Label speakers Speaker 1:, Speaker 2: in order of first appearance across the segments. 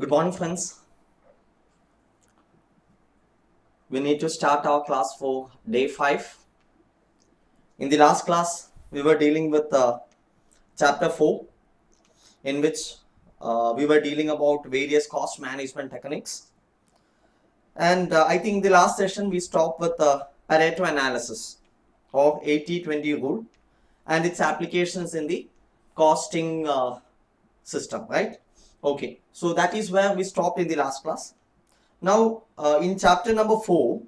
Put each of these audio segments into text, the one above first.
Speaker 1: Good morning, friends. We need to start our class for day 5. In the last class, we were dealing with chapter 4, in which we were dealing about various cost management techniques. And I think the last session we stopped with Pareto analysis of 80-20 rule and its applications in the costing system, right? Okay, so that is where we stopped in the last class. Now, in chapter number 4,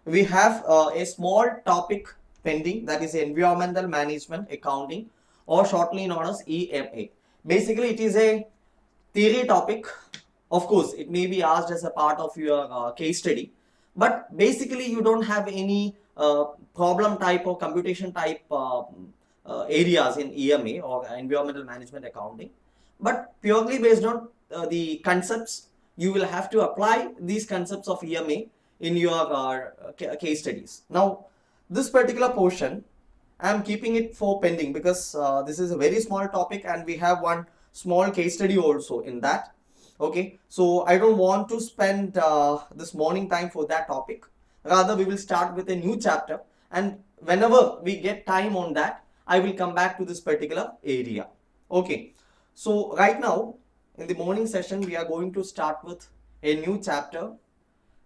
Speaker 1: we have a small topic pending, that is environmental management accounting, or shortly known as EMA. Basically, it is a theory topic. Of course, it may be asked as a part of your case study, but basically you don't have any problem type or computation type areas in EMA or environmental management accounting, but purely based on the concepts. You will have to apply these concepts of EMA in your case studies. Now, this particular portion, I am keeping it for pending because this is a very small topic and we have one small case study also in that. Okay, so I don't want to spend this morning time for that topic. Rather, we will start with a new chapter, and whenever we get time on that, I will come back to this particular area. Okay, so right now in the morning session, we are going to start with a new chapter,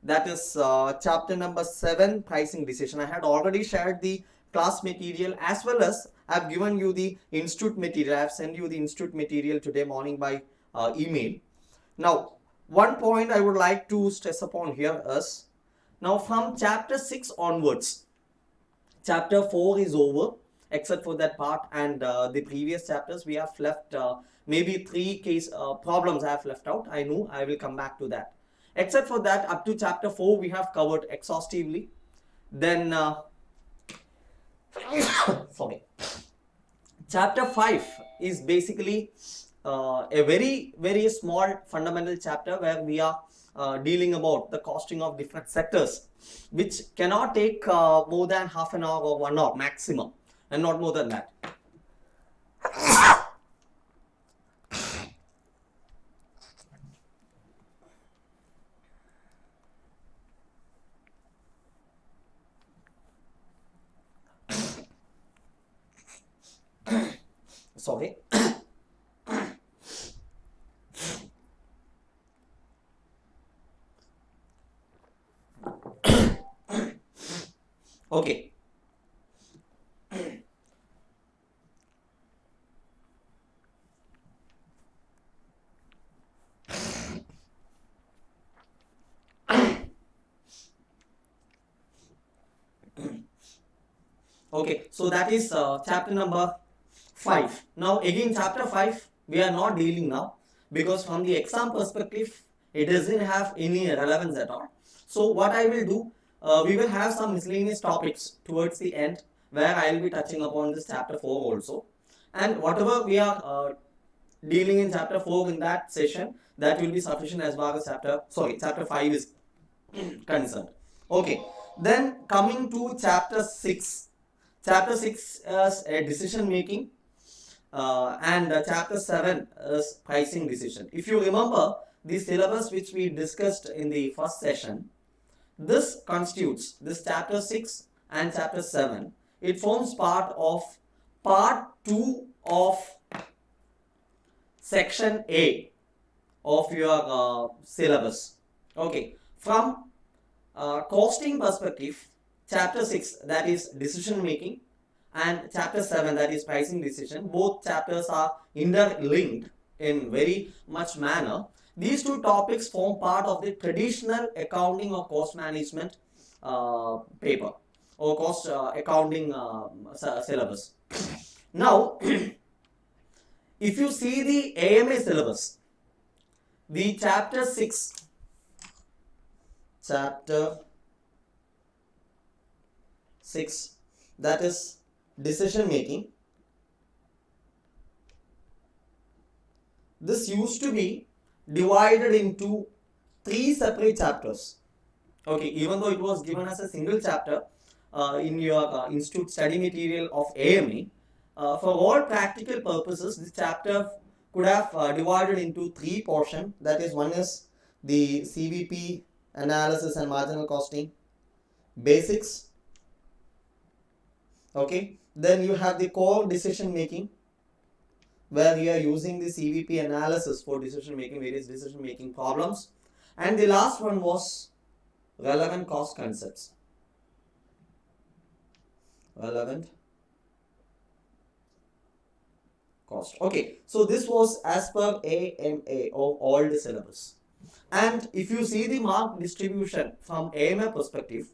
Speaker 1: that is chapter number 7, pricing decision. I had already shared the class material as well as I have given you the institute material. I have sent you the institute material today morning by email. Now, one point I would like to stress upon here is, now from chapter 6 onwards, chapter 4 is over except for that part, and the previous chapters we have left maybe 3 case problems I have left out. I know I will come back to that. Except for that, up to chapter 4 we have covered exhaustively. Then sorry, chapter 5 is basically a very small fundamental chapter where we are dealing about the costing of different sectors, which cannot take more than half an hour or 1 hour maximum, and not more than that. Sorry. Okay. Okay, so that is chapter number 5. Now again, chapter 5 we are not dealing now because from the exam perspective it doesn't have any relevance at all. So what I will do, we will have some miscellaneous topics towards the end where I will be touching upon this chapter 4 also, and whatever we are dealing in chapter 4 in that session, that will be sufficient as far as chapter 5 is concerned. Okay, then coming to chapter 6. Chapter 6 is a decision making, and chapter 7 is pricing decision. If you remember the syllabus which we discussed in the first session, this constitutes, this chapter 6 and chapter 7, it forms part of part 2 of section A of your syllabus. Okay, from costing perspective, chapter 6, that is decision making, and chapter 7, that is pricing decision, both chapters are interlinked in very much manner. These two topics form part of the traditional accounting or cost management paper or cost accounting syllabus. Now, if you see the AMA syllabus, the chapter 6, that is decision making, this used to be divided into 3 separate chapters. Okay, even though it was given as a single chapter in your institute study material of AMA, for all practical purposes this chapter could have divided into three portions. That is, one is the CVP analysis and marginal costing basics. Okay, then you have the core decision making, where you are using the CVP analysis for decision making, various decision making problems. And the last one was relevant cost concepts. Relevant cost. Okay, so this was as per AMA of all the syllabus. And if you see the mark distribution from AMA perspective,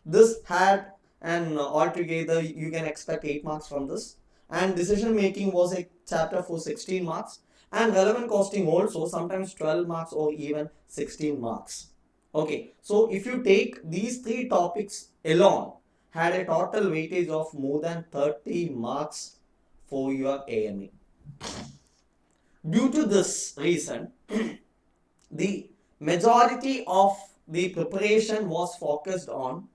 Speaker 1: this had an altogether you can expect 8 marks from this. And decision making was a chapter for 16 marks. And relevant costing also sometimes 12 marks or even 16 marks. Okay, so if you take these three topics alone, had a total weightage of more than 30 marks for your AMA. Due to this reason, the majority of the preparation was focused on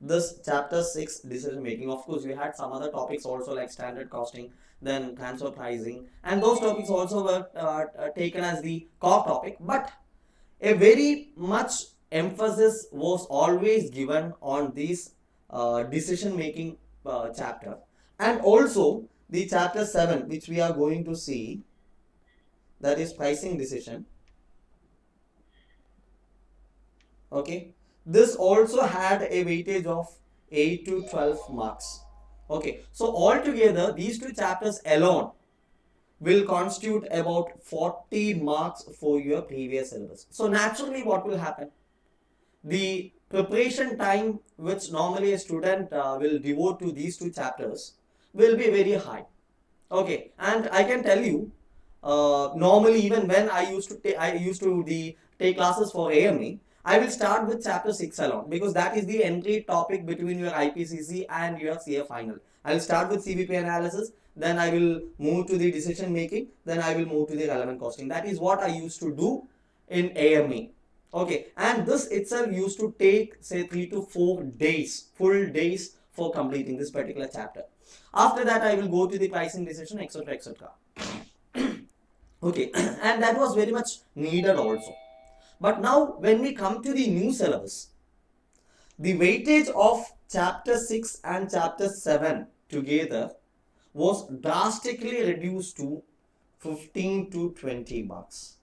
Speaker 1: this chapter 6 decision making. Of course, we had some other topics also like standard costing, then transfer pricing, and those topics also were taken as the core topic, but a very much emphasis was always given on this decision making chapter. And also the chapter 7, which we are going to see, that is pricing decision. Okay, this also had a weightage of 8 to 12 marks. Okay, so altogether these two chapters alone will constitute about 40 marks for your previous syllabus. So naturally what will happen? The preparation time which normally a student will devote to these two chapters will be very high. Okay, and I can tell you, normally even when I used to take classes for AME, I will start with chapter 6 alone, because that is the entry topic between your IPCC and your CA final. I will start with CVP analysis, then I will move to the decision making, then I will move to the relevant costing. That is what I used to do in AME. Okay, and this itself used to take say 3 to 4 days, full days for completing this particular chapter. After that, I will go to the pricing decision, etc., etc. Okay, and that was very much needed also. But now when we come to the new syllabus, the weightage of chapter 6 and chapter 7 together was drastically reduced to 15 to 20 marks.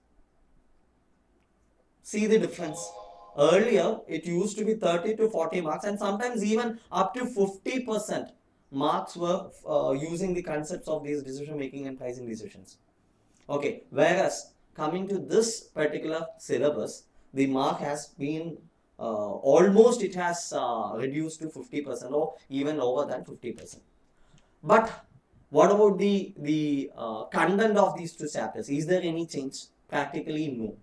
Speaker 1: See the difference. Earlier, it used to be 30 to 40 marks, and sometimes even up to 50% marks were using the concepts of these decision making and pricing decisions. Okay, whereas coming to this particular syllabus, the mark has been almost it has reduced to 50% or even over than 50%. But what about the content of these two chapters? Is there any change? Practically no.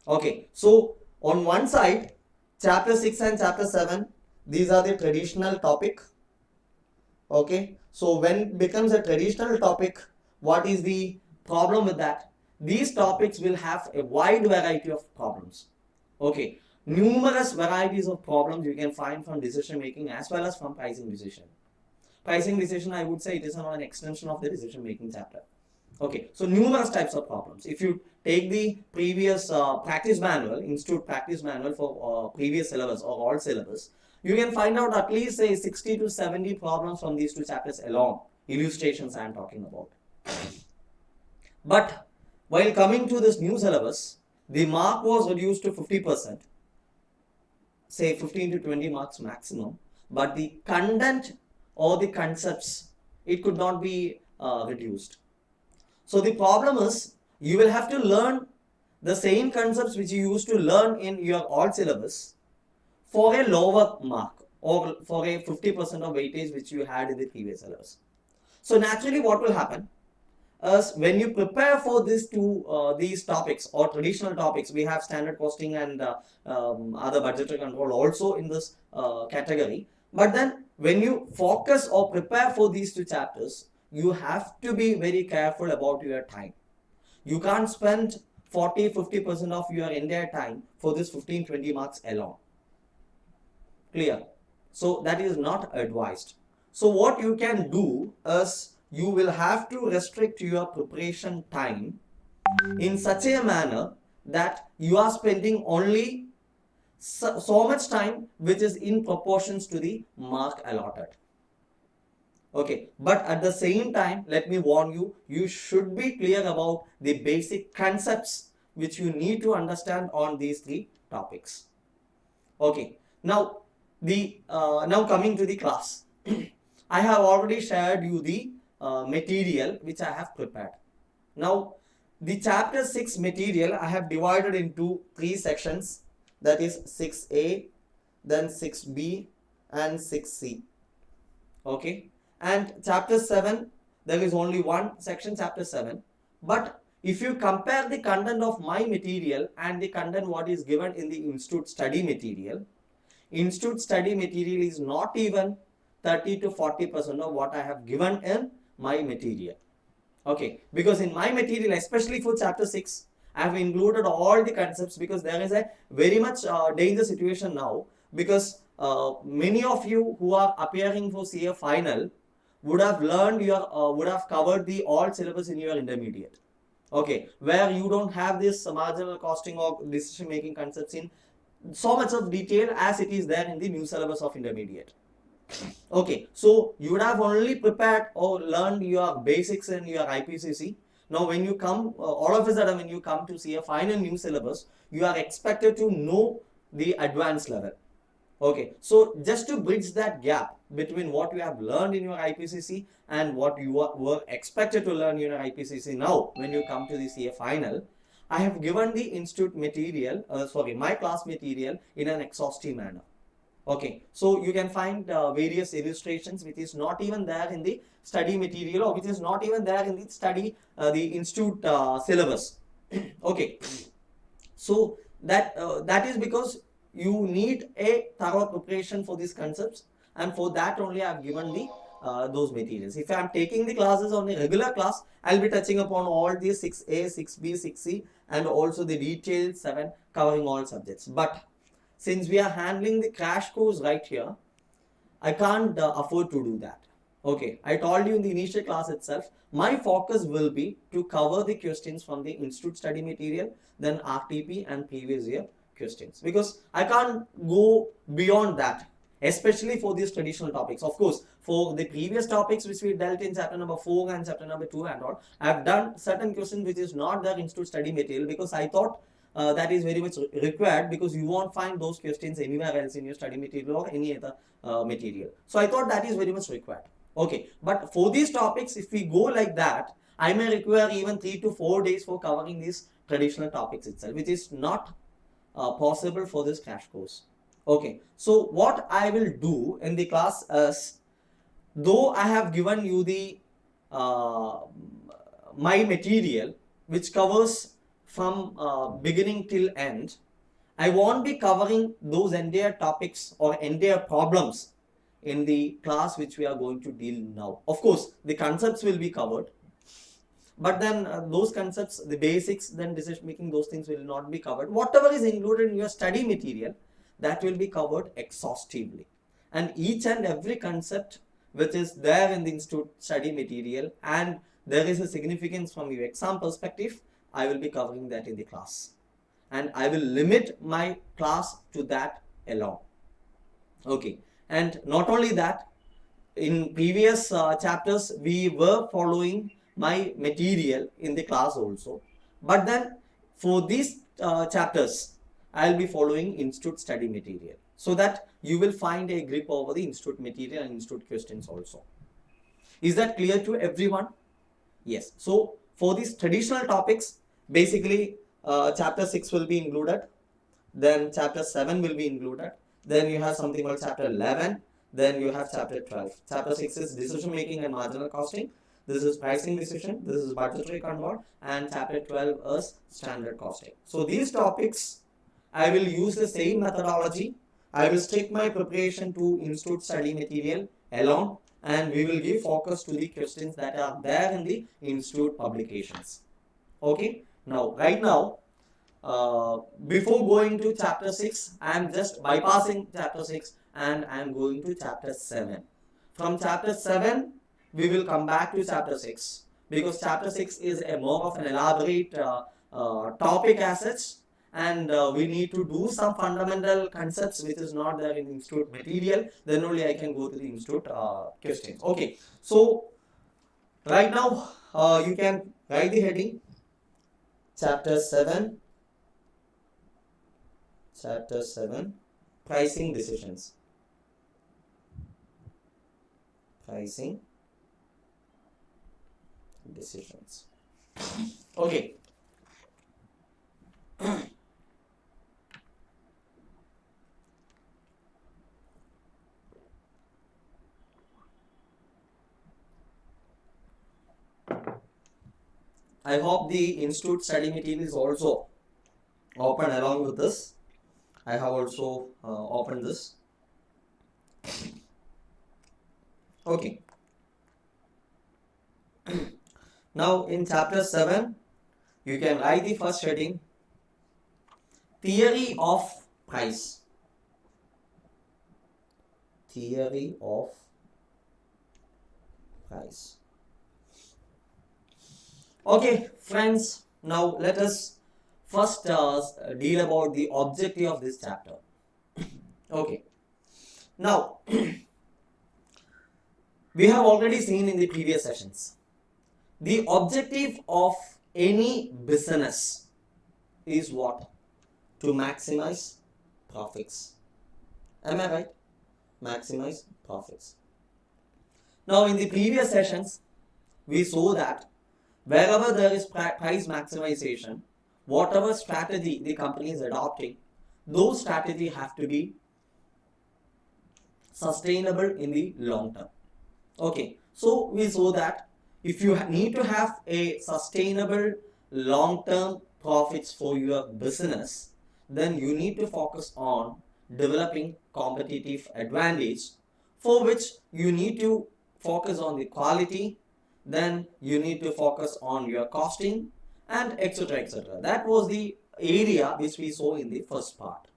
Speaker 1: Okay, so on one side, chapter 6 and chapter 7, these are the traditional topic. Okay, so when it becomes a traditional topic, what is the problem with that? These topics will have a wide variety of problems. Okay, numerous varieties of problems you can find from decision making as well as from pricing decision. Pricing decision, I would say it is an extension of the decision making chapter. Okay, so numerous types of problems. If you take the previous practice manual, institute practice manual for previous syllabus or all syllabus, you can find out at least say 60 to 70 problems from these two chapters alone. Illustrations I am talking about. But while coming to this new syllabus, the mark was reduced to 50%, say 15 to 20 marks maximum, but the content or the concepts, it could not be reduced. So the problem is, you will have to learn the same concepts which you used to learn in your all syllabus for a lower mark or for a 50% of weightage which you had in the previous syllabus. So naturally what will happen is, when you prepare for these topics or traditional topics, we have standard costing and other budgetary control also in this category. But then when you focus or prepare for these two chapters, you have to be very careful about your time. You can't spend 40-50% of your entire time for this 15-20 marks alone. Clear? So that is not advised. So what you can do is, you will have to restrict your preparation time in such a manner that you are spending only so much time which is in proportions to the mark allotted. Okay, but at the same time, let me warn you, you should be clear about the basic concepts which you need to understand on these three topics. Okay, now now coming to the class. I have already shared you the material which I have prepared. Now the chapter 6 material I have divided into three sections, that is 6a, then 6b and 6c. Okay, and chapter 7 there is only one section, chapter 7, but if you compare the content of my material and the content what is given in the institute study material is not even 30 to 40% of what I have given in my material. Okay, because in my material, especially for chapter 6, I have included all the concepts, because there is a very much danger situation now, because many of you who are appearing for CA final would have learned your would have covered the all syllabus in your intermediate. Okay, where you don't have this marginal costing or decision making concepts in so much of detail as it is there in the new syllabus of intermediate. Okay, so you would have only prepared or learned your basics in your IPCC. Now when you come, all of a sudden when you come to see a final new syllabus, you are expected to know the advanced level. Okay, so just to bridge that gap between what you have learned in your IPCC and what you were expected to learn in your IPCC now when you come to the CA final, I have given the institute material, my class material in an exhaustive manner. Okay, so you can find various illustrations which is not even there in the study material, or which is not even there in the study, the institute syllabus. Okay, so that is because you need a thorough preparation for these concepts, and for that only I have given the those materials. If I am taking the classes on a regular class, I'll be touching upon all these 6A, 6B, 6C, and also the detailed 7 covering all subjects. But since we are handling the crash course right here, I can't afford to do that. Okay, I told you in the initial class itself, my focus will be to cover the questions from the institute study material, then RTP and previous year questions, because I can't go beyond that, especially for these traditional topics. Of course, for the previous topics which we dealt in chapter number 4 and chapter number 2 and all, I have done certain questions which is not there in institute study material, because I thought that is very much required, because you won't find those questions anywhere else in your study material or any other material. So I thought that is very much required. Okay, but for these topics, if we go like that, I may require even 3 to 4 days for covering these traditional topics itself, which is not possible for this crash course. Okay, so what I will do in the class is, though I have given you the my material which covers from beginning till end, I won't be covering those entire topics or entire problems in the class which we are going to deal now. Of course, the concepts will be covered, but then those concepts, the basics, then decision making, those things will not be covered. Whatever is included in your study material, that will be covered exhaustively. And each and every concept which is there in the institute study material, and there is a significance from your exam perspective, I will be covering that in the class. And I will limit my class to that alone. Okay, and not only that, in previous chapters we were following my material in the class also, but then for these chapters I'll be following institute study material, so that you will find a grip over the institute material and institute questions also. Is that clear to everyone? Yes. So for these traditional topics, basically chapter 6 will be included, then chapter 7 will be included, then you have something called chapter 11, then you have chapter 12. Chapter 6 is decision making and marginal costing, this is pricing decision, this is budgetary control, and chapter 12 is standard costing. So these topics I will use the same methodology. I will stick my preparation to institute study material alone, and we will give focus to the questions that are there in the institute publications. Okay, now right now, before going to chapter 6, I am just bypassing chapter 6 and I am going to chapter 7. From chapter 7, we will come back to chapter 6, because chapter 6 is a more of an elaborate topic as such, and we need to do some fundamental concepts which is not there in institute material. Then only I can go to the institute questions. Okay, so right now you can write the heading chapter 7, pricing decisions. Pricing decisions. Okay. I hope the institute study material is also open along with this. I have also opened this. Okay. Now in chapter 7, you can write the first heading, theory of price. Theory of price. Okay, friends, now let us first deal about the objective of this chapter. Okay. Now, we have already seen in the previous sessions, the objective of any business is what? To maximize profits. Am I right? Maximize profits. Now, in the previous sessions, we saw that wherever there is price maximization, whatever strategy the company is adopting, those strategies have to be sustainable in the long term. Okay, so we saw that if you need to have a sustainable long-term profits for your business, then you need to focus on developing competitive advantage, for which you need to focus on the quality, then you need to focus on your costing, and etc. etc. That was the area which we saw in the first part.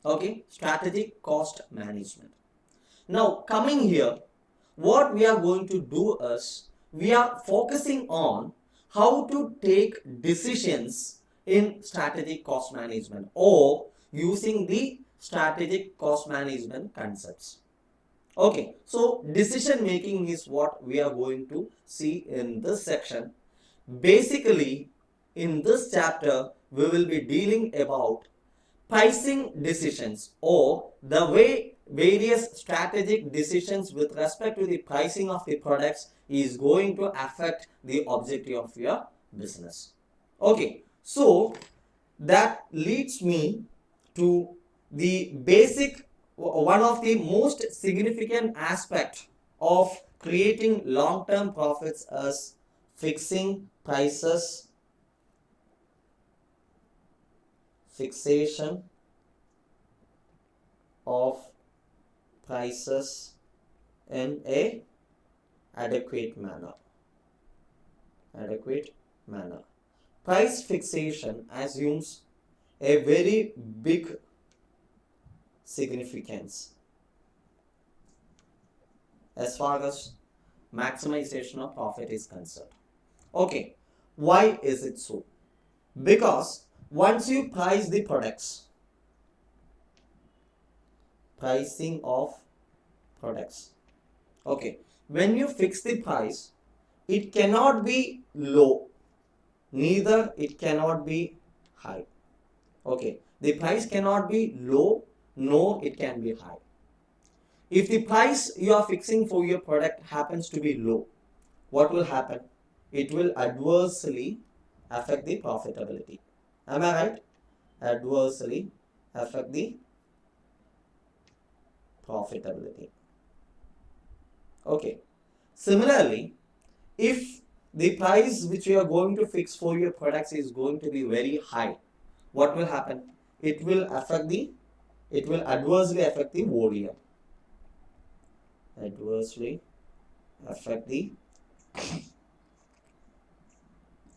Speaker 1: Okay, strategic cost management. Now coming here, what we are going to do is we are focusing on how to take decisions in strategic cost management, or using the strategic cost management concepts. Okay, so decision making is what we are going to see in this section. Basically, in this chapter, we will be dealing about pricing decisions, or the way various strategic decisions with respect to the pricing of the products is going to affect the objective of your business. Okay, so that leads me to the basic, one of the most significant aspect of creating long-term profits is fixing prices, fixation of prices in a adequate manner. Price fixation assumes a very big significance as far as maximization of profit is concerned. Okay, why is it so? Because once you price the products, pricing of products, okay, when you fix the price, it cannot be low, neither it cannot be high. Okay, the price cannot be low, no, it can be high. If the price you are fixing for your product happens to be low, what will happen? It will adversely affect the profitability. Am I right? Adversely affect the profitability. Okay. Similarly, if the price which you are going to fix for your products is going to be very high, what will happen? It will adversely affect the volume. Adversely affect the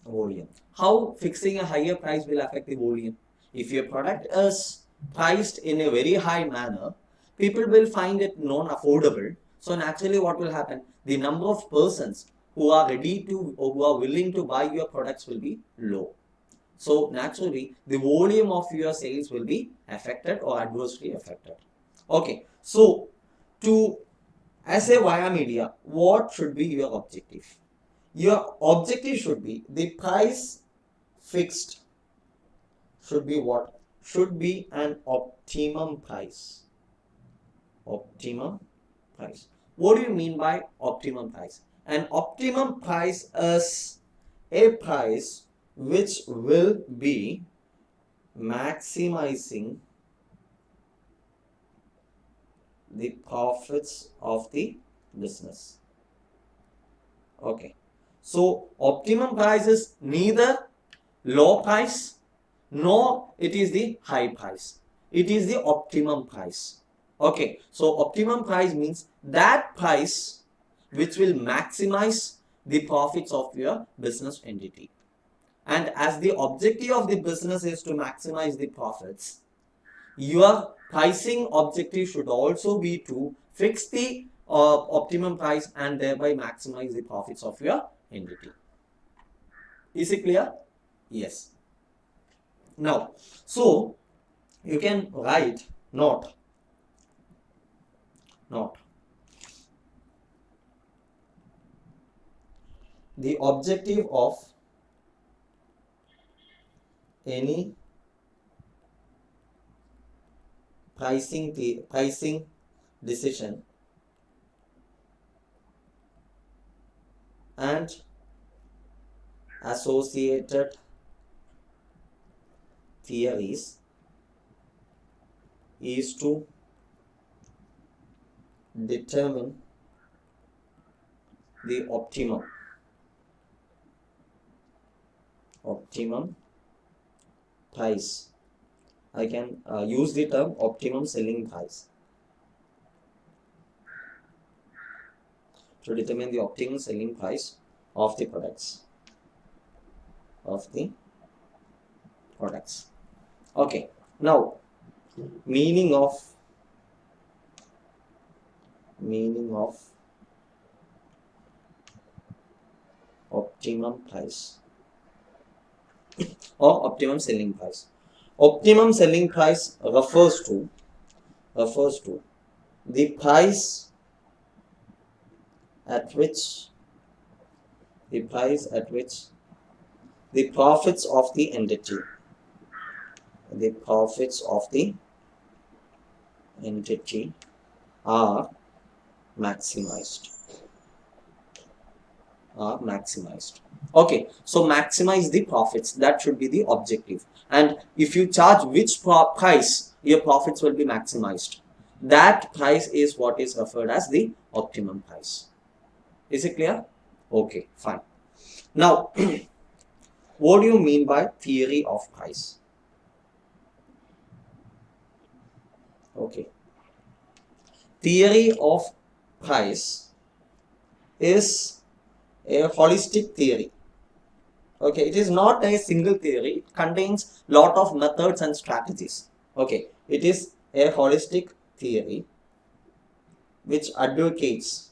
Speaker 1: volume. How fixing a higher price will affect the volume? If your product is priced in a very high manner, people will find it non-affordable. So naturally what will happen? The number of persons who are ready to or who are willing to buy your products will be low. So naturally the volume of your sales will be affected or adversely affected. Okay, so to as a via media, what should be your objective? Your objective should be the price fixed should be what? Should be an optimum price. Optimum price. What do you mean by optimum price? An optimum price is a price which will be maximizing the profits of the business. Okay. So optimum price is neither low price nor it is the high price. It is the optimum price. Okay. So optimum price means that price which will maximize the profits of your business entity. And as the objective of the business is to maximize the profits, your pricing objective should also be to fix the optimum price and thereby maximize the profits of your entity. Is it clear? Yes. Now, so you can write not the objective of any pricing decision and associated theories is to determine the optimum price. I can use the term optimum selling price to determine the optimum selling price of the products. Okay. Now, meaning of optimum price or optimum selling price. Optimum selling price refers to the price at which the profits of the entity are maximized. Okay, so maximize the profits, that should be the objective. And if you charge which price, your profits will be maximized. That price is what is referred as the optimum price. Is it clear? Okay, fine. Now, what do you mean by theory of price? Okay. Theory of price is a holistic theory. Okay, it is not a single theory. It contains lot of methods and strategies. Okay, it is a holistic theory which advocates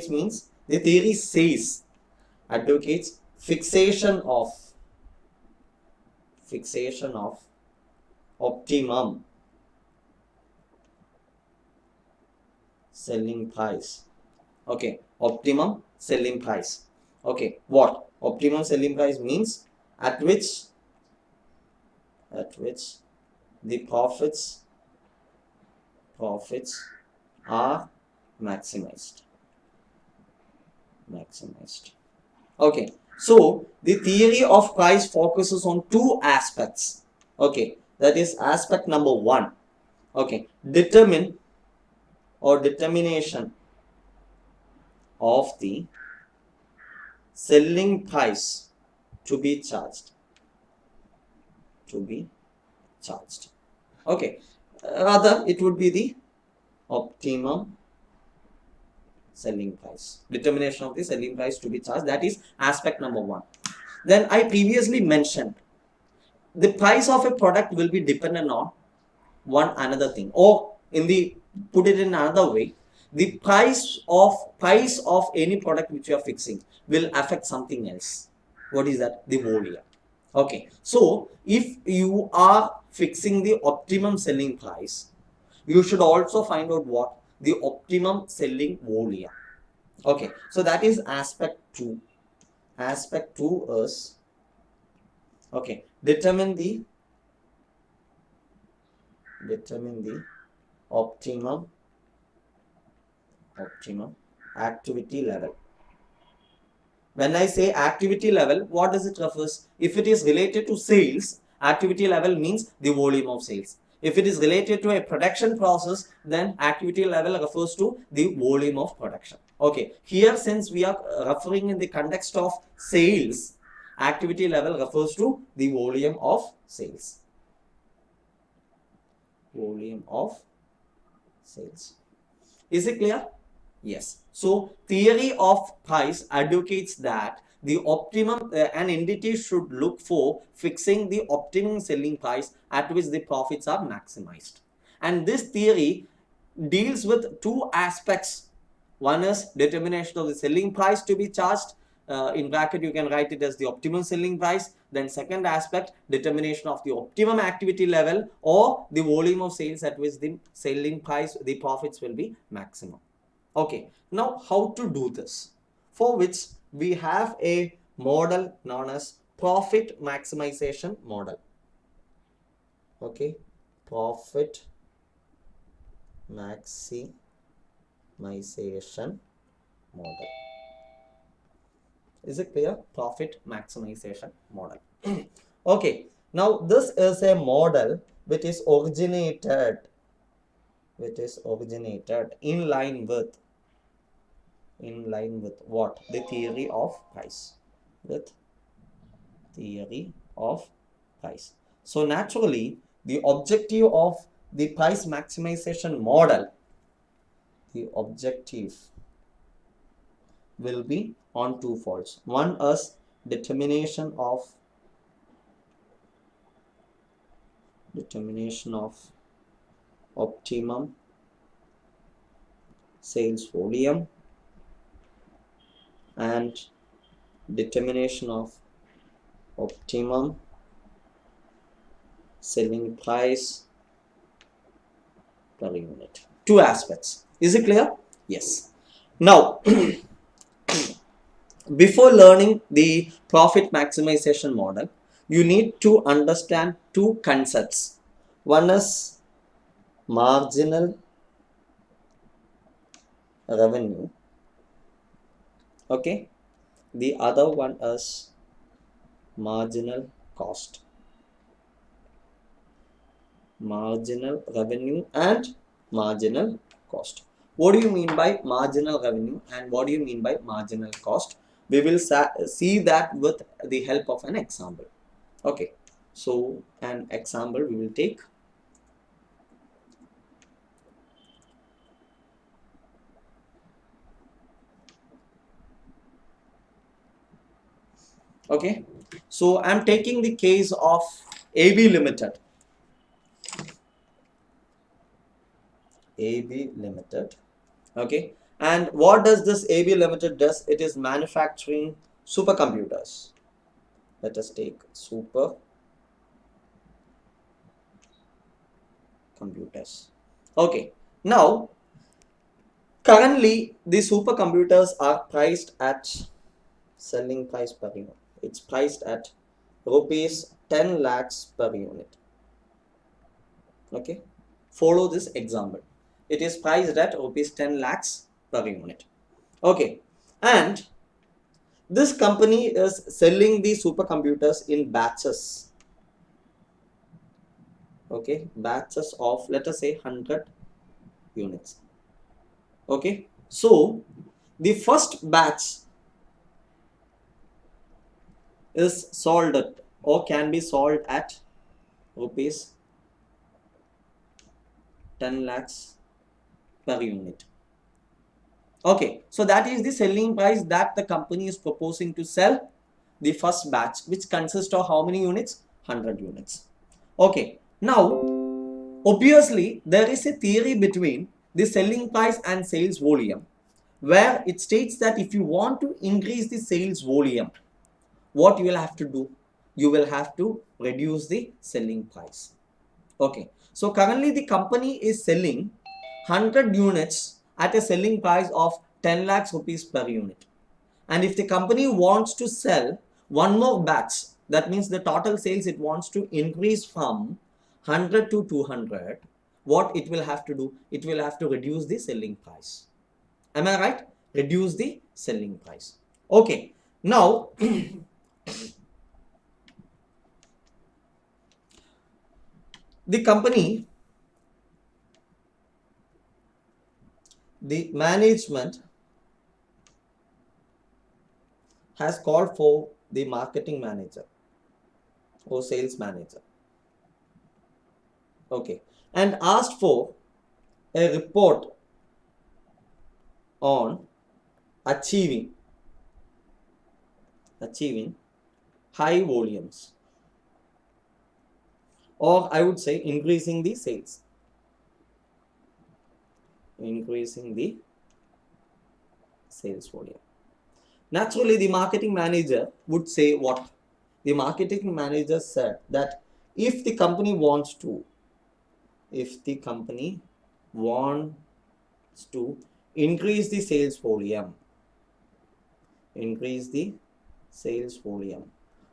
Speaker 1: means the theory says advocates fixation of optimum selling price. Okay, optimum selling price. Okay, what optimum selling price means? At which the profits are maximized. Okay, so the theory of price focuses on two aspects. Okay, that is aspect number 1. Okay, determination of the selling price to be charged. Okay, rather it would be the optimum selling price. Determination of the selling price to be charged, that is aspect number 1. Then I previously mentioned the price of a product will be dependent on one another thing, or in the put it in another way, the price of any product which you are fixing will affect something else. What is that? The volume. Okay, so if you are fixing the optimum selling price, you should also find out what the optimum selling volume. Okay, so that is aspect 2. Aspect 2 is, okay, determine the optimum activity level. When I say activity level, what does it refers? If it is related to sales, activity level means the volume of sales. If it is related to a production process, then activity level refers to the volume of production. Okay, here since we are referring in the context of sales, activity level refers to the volume of sales. Volume of sales. Is it clear? Yes. So theory of price advocates that the optimum an entity should look for fixing the optimum selling price at which the profits are maximized. And this theory deals with two aspects. One is determination of the selling price to be charged. In bracket, you can write it as the optimum selling price. Then second aspect, determination of the optimum activity level or the volume of sales at which the selling price, the profits will be maximum. Okay, now how to do this? For which we have a model known as profit maximization model. Okay, profit maximization model. Is it clear? Profit maximization model. Okay, now this is a model which is originated in line with what? The theory of price. With theory of price. So naturally, the objective of the price maximization model, the objective will be on two folds. One is determination of optimum sales volume and determination of optimum selling price per unit. Two aspects. Is it clear? Yes. Now, before learning the profit maximization model, you need to understand two concepts. One is marginal revenue. Okay. The other one is marginal cost. Marginal revenue and marginal cost. What do you mean by marginal revenue and what do you mean by marginal cost? We will see that with the help of an example. Okay, so an example we will take. Okay, so I'm taking the case of AB Limited. AB Limited. Okay, and what does this AB Limited does? It is manufacturing supercomputers. Let us take supercomputers. Okay, now currently the supercomputers are priced at selling price per unit. It's priced at rupees 10 lakhs per unit. Okay, follow this example. It is priced at rupees 10 lakhs per unit. Okay, and this company is selling the supercomputers in batches. Okay, batches of, let us say, 100 units. Okay, so the first batch is sold at or can be sold at rupees 10 lakhs per unit. Okay, so that is the selling price that the company is proposing to sell the first batch, which consists of how many units? 100 units. Okay, now obviously there is a theory between the selling price and sales volume, where it states that if you want to increase the sales volume, what you will have to do? You will have to reduce the selling price. Okay, so currently the company is selling 100 units at a selling price of 10 lakhs rupees per unit. And if the company wants to sell one more batch, that means the total sales it wants to increase from 100 to 200, what it will have to do? It will have to reduce the selling price. Am I right? Reduce the selling price. Okay, now the company, the management has called for the marketing manager or sales manager, okay, and asked for a report on achieving high volumes, or I would say increasing the sales, volume. Naturally, the marketing manager would say what? The marketing manager said that if the company wants to increase the sales volume,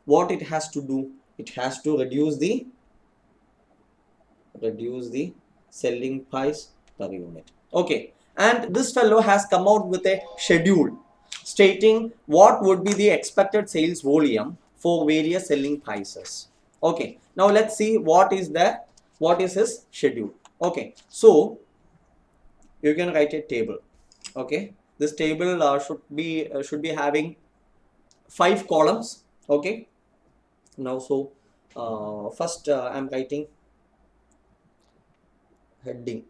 Speaker 1: what it has to do? It has to reduce the selling price per unit. Okay, and this fellow has come out with a schedule stating what would be the expected sales volume for various selling prices. Okay, now let's see what is his schedule. Okay, so you can write a table. Okay, this table should be having 5 columns. Okay, now so first I'm writing heading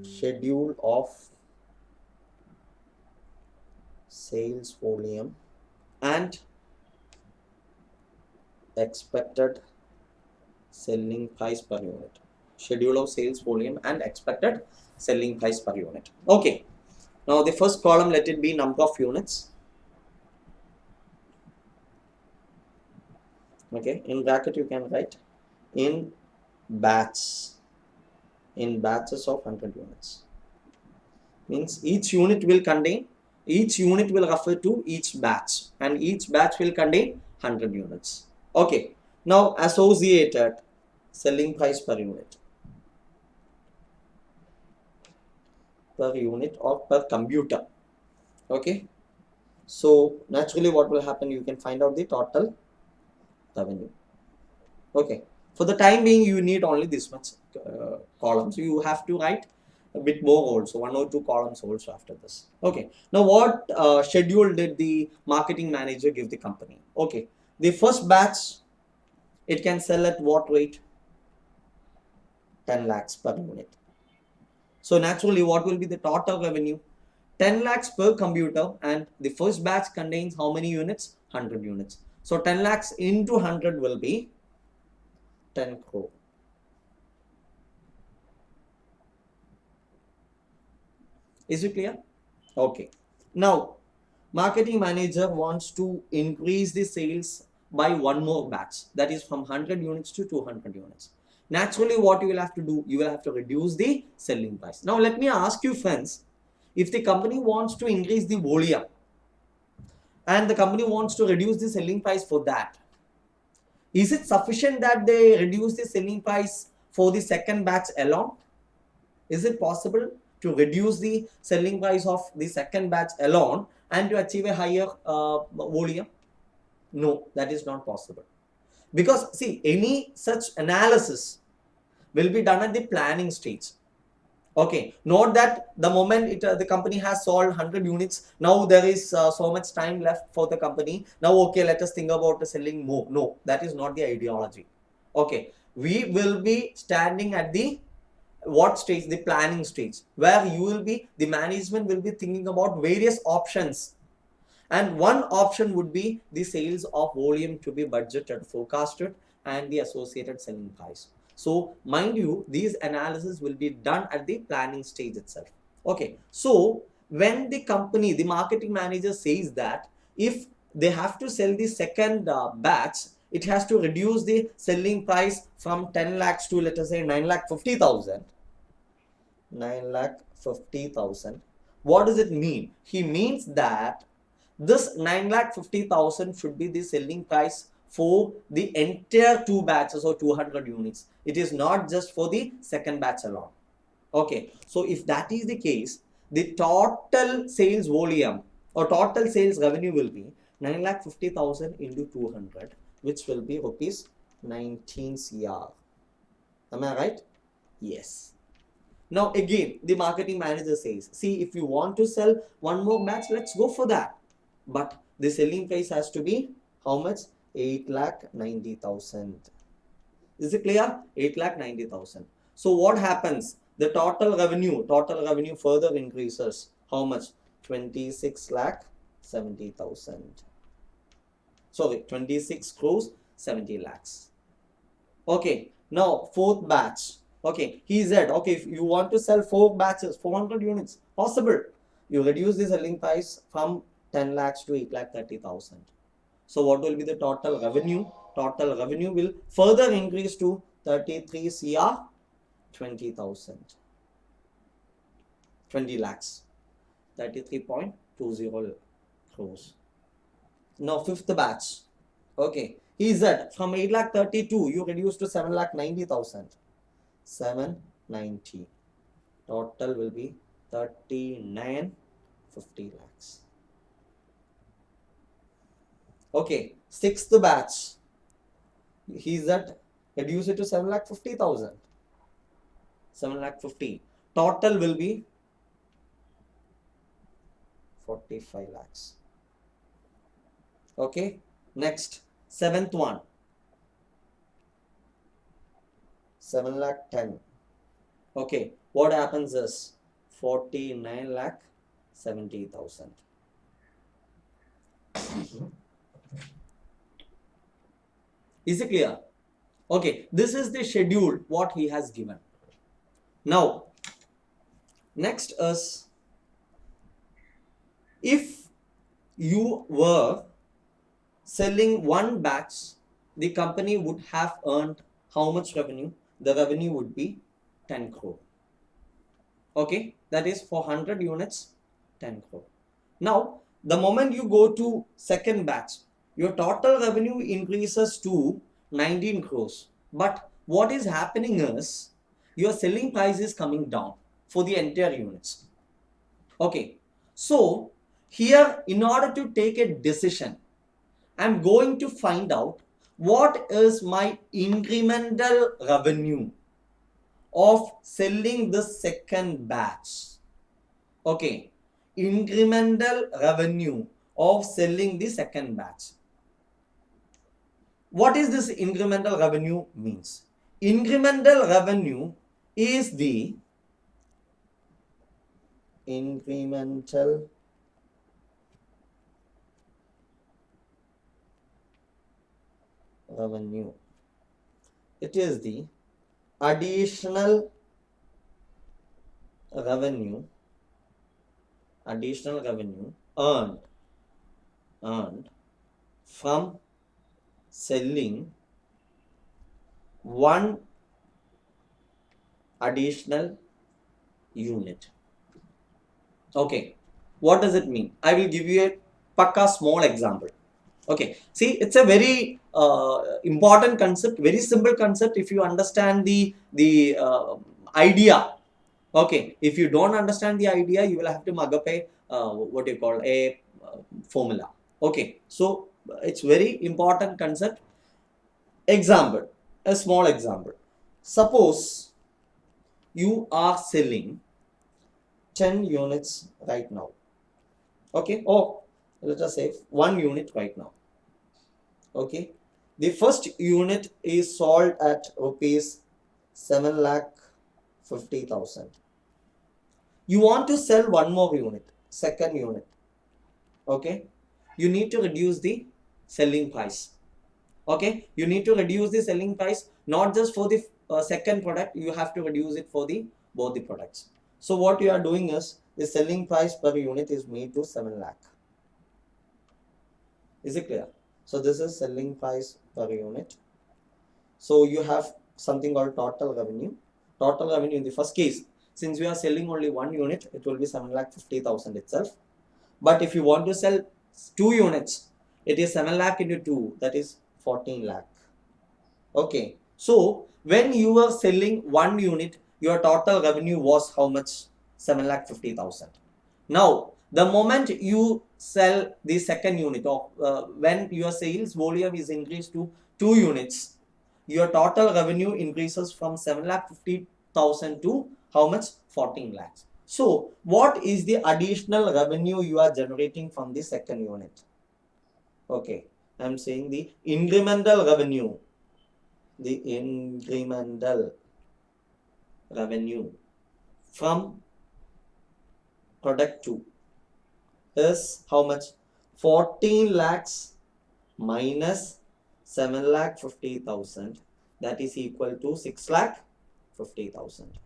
Speaker 1: schedule of sales volume and expected selling price per unit. Schedule of sales volume and expected selling price per unit. Okay, now the first column, let it be number of units. Okay, in bracket you can write in batches of 100 units. Means each unit will refer to each batch, and each batch will contain 100 units. Okay, now associated selling price per unit or per computer. Okay, so naturally what will happen? You can find out the total revenue. Okay, for the time being you need only this much columns. You have to write a bit more also, 1 or 2 columns also after this. Okay, now what schedule did the marketing manager give the company? Okay, the first batch, it can sell at what rate? 10 lakhs per unit. So naturally what will be the total revenue? 10 lakhs per computer, and the first batch contains how many units? 100 units. So 10 lakhs into 100 will be 10 crore. Is it clear? Okay, now marketing manager wants to increase the sales by one more batch, that is from 100 units to 200 units. Naturally what you will have to do? You will have to reduce the selling price. Now let me ask you friends, if the company wants to increase the volume and the company wants to reduce the selling price for that, is it sufficient that they reduce the selling price for the second batch alone? Is it possible to reduce the selling price of the second batch alone and to achieve a higher volume? No, that is not possible. Because see, any such analysis will be done at the planning stage. Okay, not that the moment the company has sold 100 units, now there is so much time left for the company. Now, okay, let us think about selling more. No, that is not the ideology. Okay, we will be standing at the what stage? The planning stage, where the management will be thinking about various options, and one option would be the sales of volume to be budgeted, forecasted, and the associated selling price. So mind you, these analysis will be done at the planning stage itself. Okay, so when the company, the marketing manager says that if they have to sell the second batch, it has to reduce the selling price from 10 lakhs to, let us say, 9 lakh 50,000. 9 lakh 50,000. What does it mean? He means that this 9 lakh 50,000 should be the selling price for the entire two batches or 200 units. It is not just for the second batch alone. Okay, so if that is the case, the total sales volume or total sales revenue will be 9 lakh 50,000 into 200, which will be rupees 19 CR. Am I right? Yes. Now again, the marketing manager says, see, if you want to sell one more batch, let's go for that. But the selling price has to be how much? 8 lakh 90,000. Is it clear? 8 lakh 90,000. So what happens? The total revenue further increases. How much? 26 lakh 70,000. Sorry, 26 crores 70 lakhs. Okay, now fourth batch. Okay, he said, okay, if you want to sell 4 batches, 400 units, possible. You reduce the selling price from 10 lakhs to 8 lakh 30,000. So what will be the total revenue? Total revenue will further increase to 33 CR 20,000. 20 lakhs. 33.20 crores. Now fifth batch. Okay, he said from 8 lakh 32 you reduce to 7 lakh 90,000. 790. Total will be 3950 lakhs. Okay, sixth batch. He said reduce it to 7 lakh 50,000. 7 lakh 50. Total will be 45 lakhs. Okay, next, seventh one. 7 lakh 10. Okay, what happens is 49 lakh 70,000. Is it clear? Okay, this is the schedule what he has given. Now, next is, if you were selling one batch, the company would have earned how much revenue? The revenue would be 10 crore. Okay, that is for 100 units, 10 crore. Now, the moment you go to second batch, your total revenue increases to 19 crores. But what is happening is, your selling price is coming down for the entire units. Okay, so here, in order to take a decision, I'm going to find out what is my incremental revenue of selling the second batch. Okay, incremental revenue of selling the second batch. What is this incremental revenue means? Incremental revenue is the incremental revenue. It is the additional revenue earned from selling one additional unit. Okay, what does it mean? I will give you a pakka small example. Okay, see, it's a very important concept, very simple concept if you understand the idea. Okay, if you don't understand the idea, you will have to mug up a what you call a formula. Okay, so it's very important concept. Example, a small example. Suppose you are selling 10 units right now. Okay, or let us say 1 unit right now. Okay, the first unit is sold at rupees 7 lakh 50,000. You want to sell one more unit, second unit. Okay, you need to reduce the selling price. Okay, you need to reduce the selling price not just for the second product, you have to reduce it for the both the products. So what you are doing is the selling price per unit is made to 7 lakh. Is it clear? So this is selling price per unit. So you have something called total revenue. Total revenue in the first case, since we are selling only one unit, it will be 7,50,000 itself. But if you want to sell 2 units, it is 7 lakh into 2, that is 14 lakh. Okay. So when you were selling one unit, your total revenue was how much? 7,50,000. Now, the moment you sell the second unit, or when your sales volume is increased to 2 units, your total revenue increases from 7,50,000 to how much? 14 lakhs. So, what is the additional revenue you are generating from the second unit? Okay, I am saying the incremental revenue. The incremental revenue from product 2 is how much? 14 lakhs minus 7 lakh 50,000, that is equal to 6 lakh 50,000.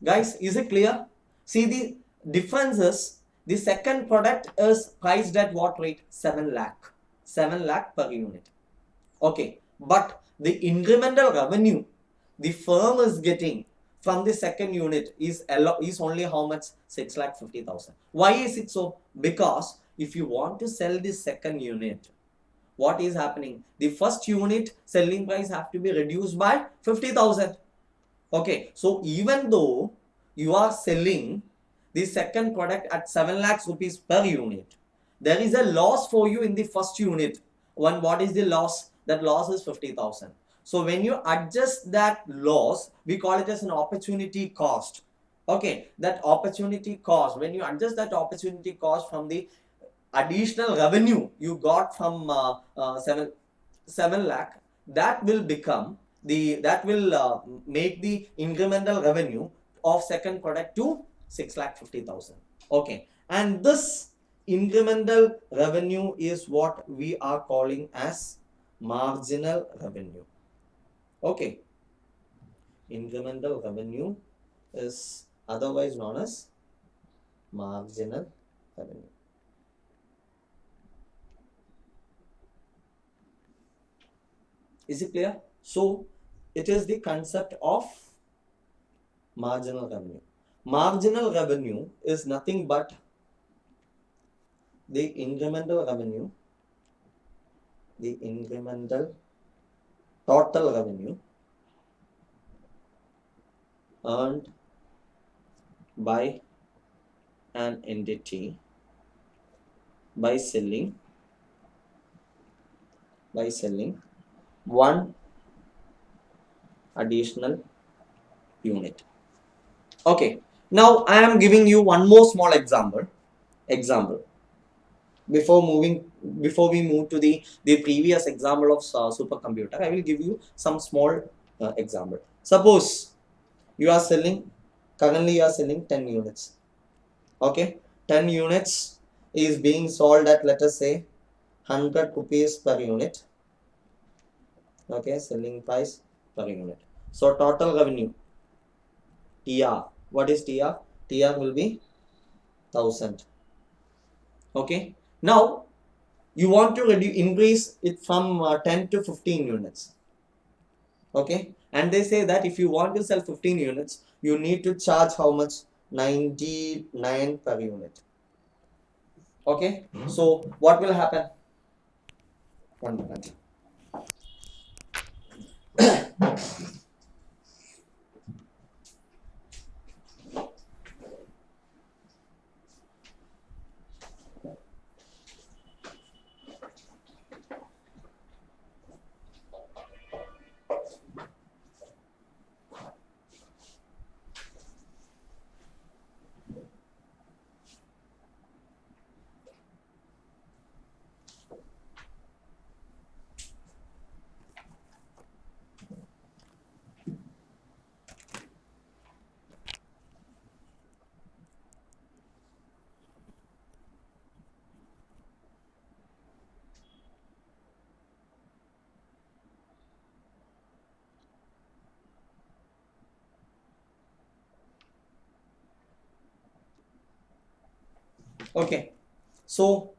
Speaker 1: Guys, is it clear? See the differences. The second product is priced at what rate? 7 lakh. 7 lakh per unit. Okay, but the incremental revenue the firm is getting from the second unit is only how much? 6,50,000. Why is it so? Because if you want to sell the second unit, what is happening? The first unit selling price have to be reduced by 50,000. Okay, so even though you are selling the second product at 7 lakhs rupees per unit, there is a loss for you in the first unit. What is the loss? That loss is 50,000. So when you adjust that loss, we call it as an opportunity cost. Okay, that opportunity cost, when you adjust that opportunity cost from the additional revenue you got from 7 lakh, that will become that will make the incremental revenue of second product to 6,50,000. Okay, and this incremental revenue is what we are calling as marginal revenue. Okay, incremental revenue is otherwise known as marginal revenue. Is it clear? So it is the concept of marginal revenue. Marginal revenue is nothing but the incremental revenue, the incremental total revenue earned by an entity by selling one additional unit. Okay, now I am giving you one more small example before we move to the previous example of supercomputer. I will give you some small example. Suppose you are selling currently you are selling 10 units. Okay, 10 units is being sold at, let us say, 100 rupees per unit. Okay, selling price per unit. So total revenue TR, what is TR? TR will be 1000. Okay, now you want to increase it from 10 to 15 units. Okay, and they say that if you want to sell 15 units, you need to charge how much? 99 per unit. Okay, so what will happen? 1 minute. Okay, so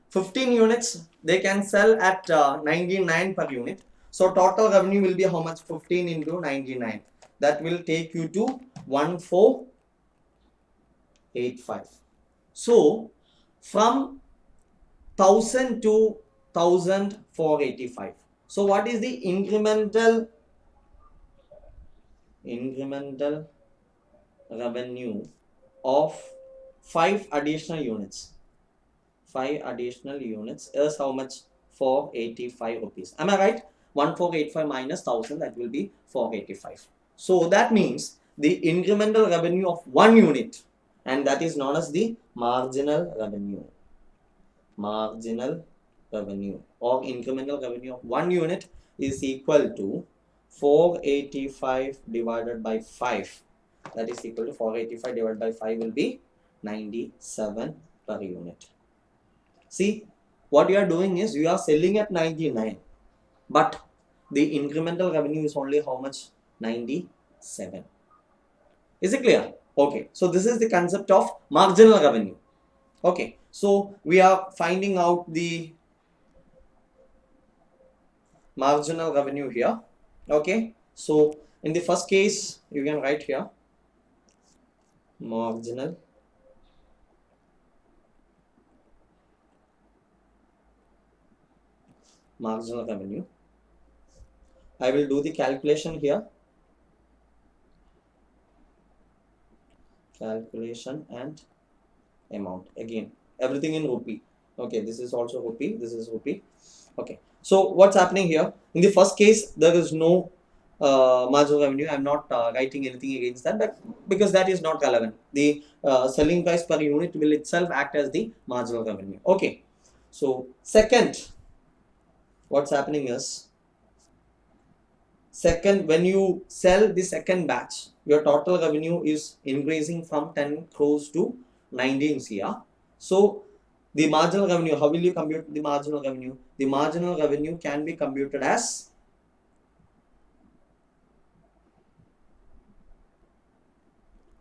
Speaker 1: 15 units they can sell at 99 per unit. So total revenue will be how much? 15 into 99. That will take you to 1485. So from 1000 to 1485. So what is the incremental revenue of 5 additional units? 5 additional units is how much? 485 rupees. Am I right? 1485 minus 1000, that will be 485. So that means the incremental revenue of 1 unit, and that is known as the marginal revenue. Marginal revenue or incremental revenue of 1 unit is equal to 485 divided by 5. That is equal to 485 divided by 5 will be 97 per unit. See, what you are doing is you are selling at 99, but the incremental revenue is only how much? 97. Is it clear? Okay, so this is the concept of marginal revenue. Okay, so we are finding out the marginal revenue here. Okay, so in the first case, you can write here marginal revenue. I will do the calculation here. Calculation and amount. Again, everything in rupee. Okay, this is also rupee. This is rupee. Okay, so what's happening here? In the first case, there is no marginal revenue. I'm not writing anything against that, but because that is not relevant. The selling price per unit will itself act as the marginal revenue. Okay, so second, what's happening is, second, when you sell the second batch, your total revenue is increasing from 10 crores to 19 CR. So the marginal revenue, how will you compute the marginal revenue? The marginal revenue can be computed as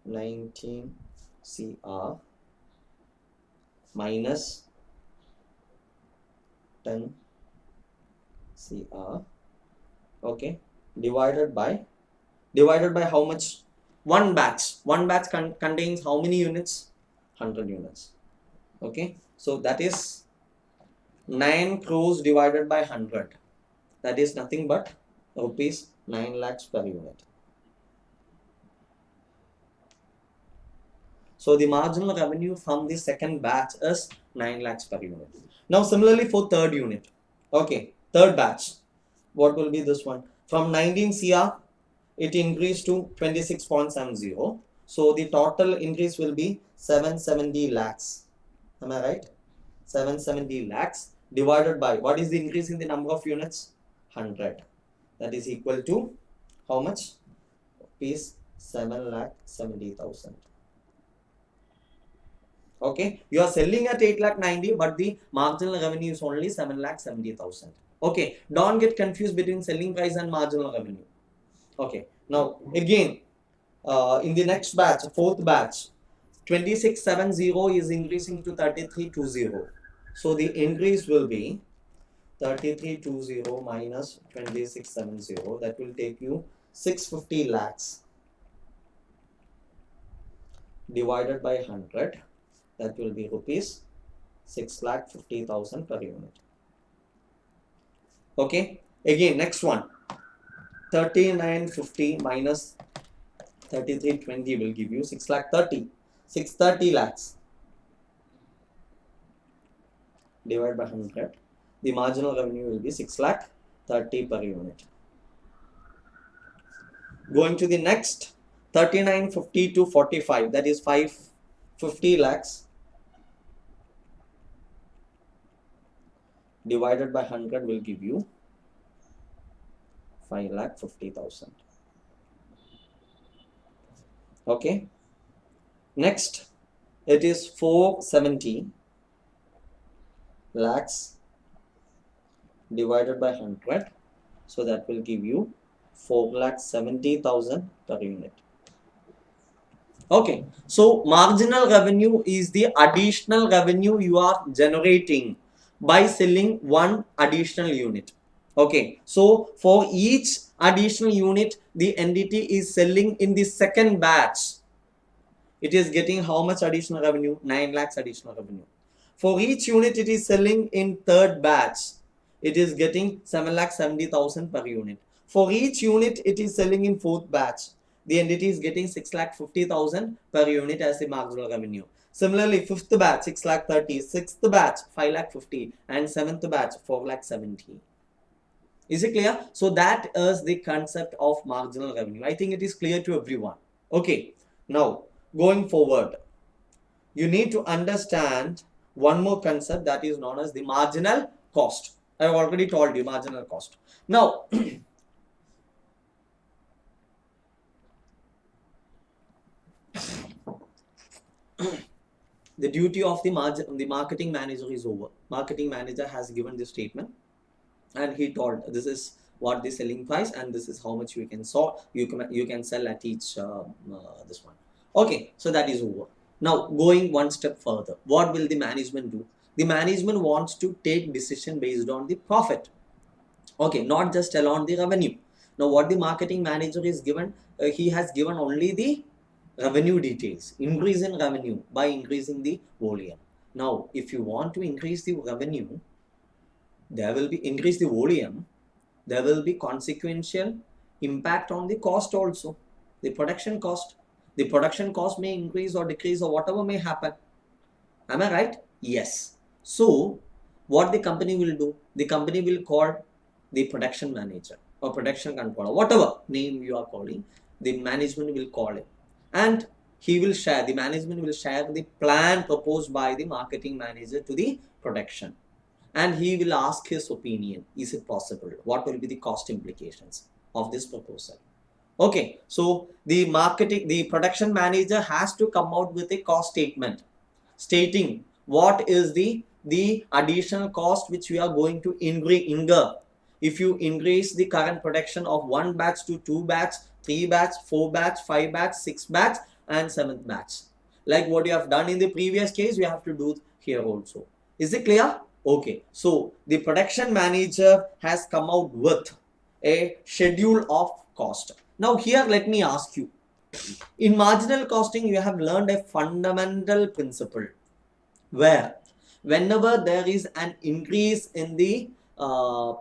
Speaker 1: (19 CR) minus 10 CR, okay, divided by how much? One batch. One batch contains how many units? 100 units. Okay, so that is 9 crores divided by 100. That is nothing but rupees 9 lakhs per unit. So the marginal revenue from the second batch is 9 lakhs per unit. Now similarly for third unit. Okay, third batch. What will be this one? From 19 CR, it increased to 26.70. So the total increase will be 770 lakhs. Am I right? 770 lakhs divided by, what is the increase in the number of units? 100. That is equal to how much? Rupees 7,70,000. Okay, you are selling at 8,90,000, but the marginal revenue is only 7,70,000. Okay, don't get confused between selling price and marginal revenue. Okay, now again, in the next batch, fourth batch, 2670 is increasing to 3320. So the increase will be 3320 minus 2670. That will take you 650 lakhs divided by 100. That will be rupees 6,50,000 per unit. Okay, again, next one, 3950 minus 3320 will give you 630 lakhs divided by 100. The marginal revenue will be 6,30,000 per unit. Going to the next, 3950 to 45, that is 550 lakhs divided by 100 will give you 5,50,000. Okay, next it is 470 lakhs divided by 100, so that will give you 4,70,000 per unit. Okay, so marginal revenue is the additional revenue you are generating by selling one additional unit. Okay, so for each additional unit the entity is selling in the second batch, it is getting how much additional revenue? 9 lakhs additional revenue. For each unit it is selling in third batch, it is getting 7,70,000 per unit. For each unit it is selling in fourth batch, the entity is getting 6,50,000 per unit as the marginal revenue. Similarly, fifth batch 6,30,000, sixth batch 5,50,000, and seventh batch 4,70,000. Is it clear? So that is the concept of marginal revenue. I think it is clear to everyone. Okay, now going forward, you need to understand one more concept that is known as the marginal cost. I have already told you marginal cost. Now, the duty of the marketing manager is over. Marketing manager has given this statement, and he told this is what the selling price and this is how much you can sell. You can sell at each this one. Okay, so that is over. Now going one step further, what will the management do? The management wants to take decision based on the profit. Okay, not just alone the revenue. Now what the marketing manager is given, he has given only the revenue details, increase in revenue by increasing the volume. Now if you want to increase the revenue, there will be increase the volume, there will be consequential impact on the cost also, the production cost. The production cost may increase or decrease or whatever may happen. Am I right? Yes. So what the company will do, the company will call the production manager or production controller, whatever name you are calling, the management will call him, and he will share, the management will share the plan proposed by the marketing manager to the production, and he will ask his opinion. Is it possible? What will be the cost implications of this proposal? Okay, so the production manager has to come out with a cost statement stating what is the additional cost which we are going to incur if you increase the current production of one batch to two batch, three batch, four batch, five batch, six batch, and seventh batch. Like what you have done in the previous case, we have to do here also. Is it clear? Okay, so the production manager has come out with a schedule of cost. Now here let me ask you, in marginal costing you have learned a fundamental principle where whenever there is an increase in the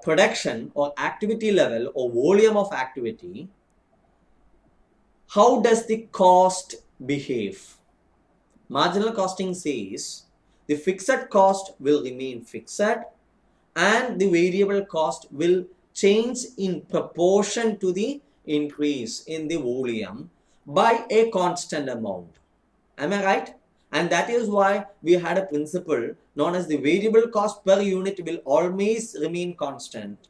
Speaker 1: production or activity level or volume of activity, how does the cost behave? Marginal costing says the fixed cost will remain fixed and the variable cost will change in proportion to the increase in the volume by a constant amount. Am I right? And that is why we had a principle known as the variable cost per unit will always remain constant.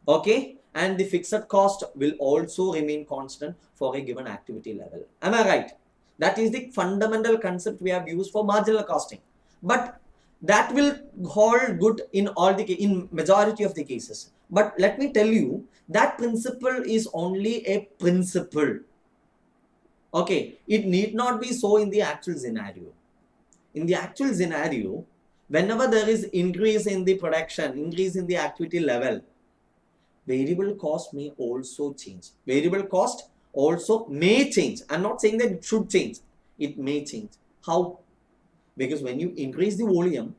Speaker 1: Okay? And the fixed cost will also remain constant for a given activity level. Am I right? That is the fundamental concept we have used for marginal costing. But that will hold good in in majority of the cases. But let me tell you, that principle is only a principle. Okay, it need not be so in the actual scenario. In the actual scenario, whenever there is increase in the production, increase in the activity level, variable cost may also change. Variable cost also may change. I'm not saying that it should change. It may change. How? Because when you increase the volume,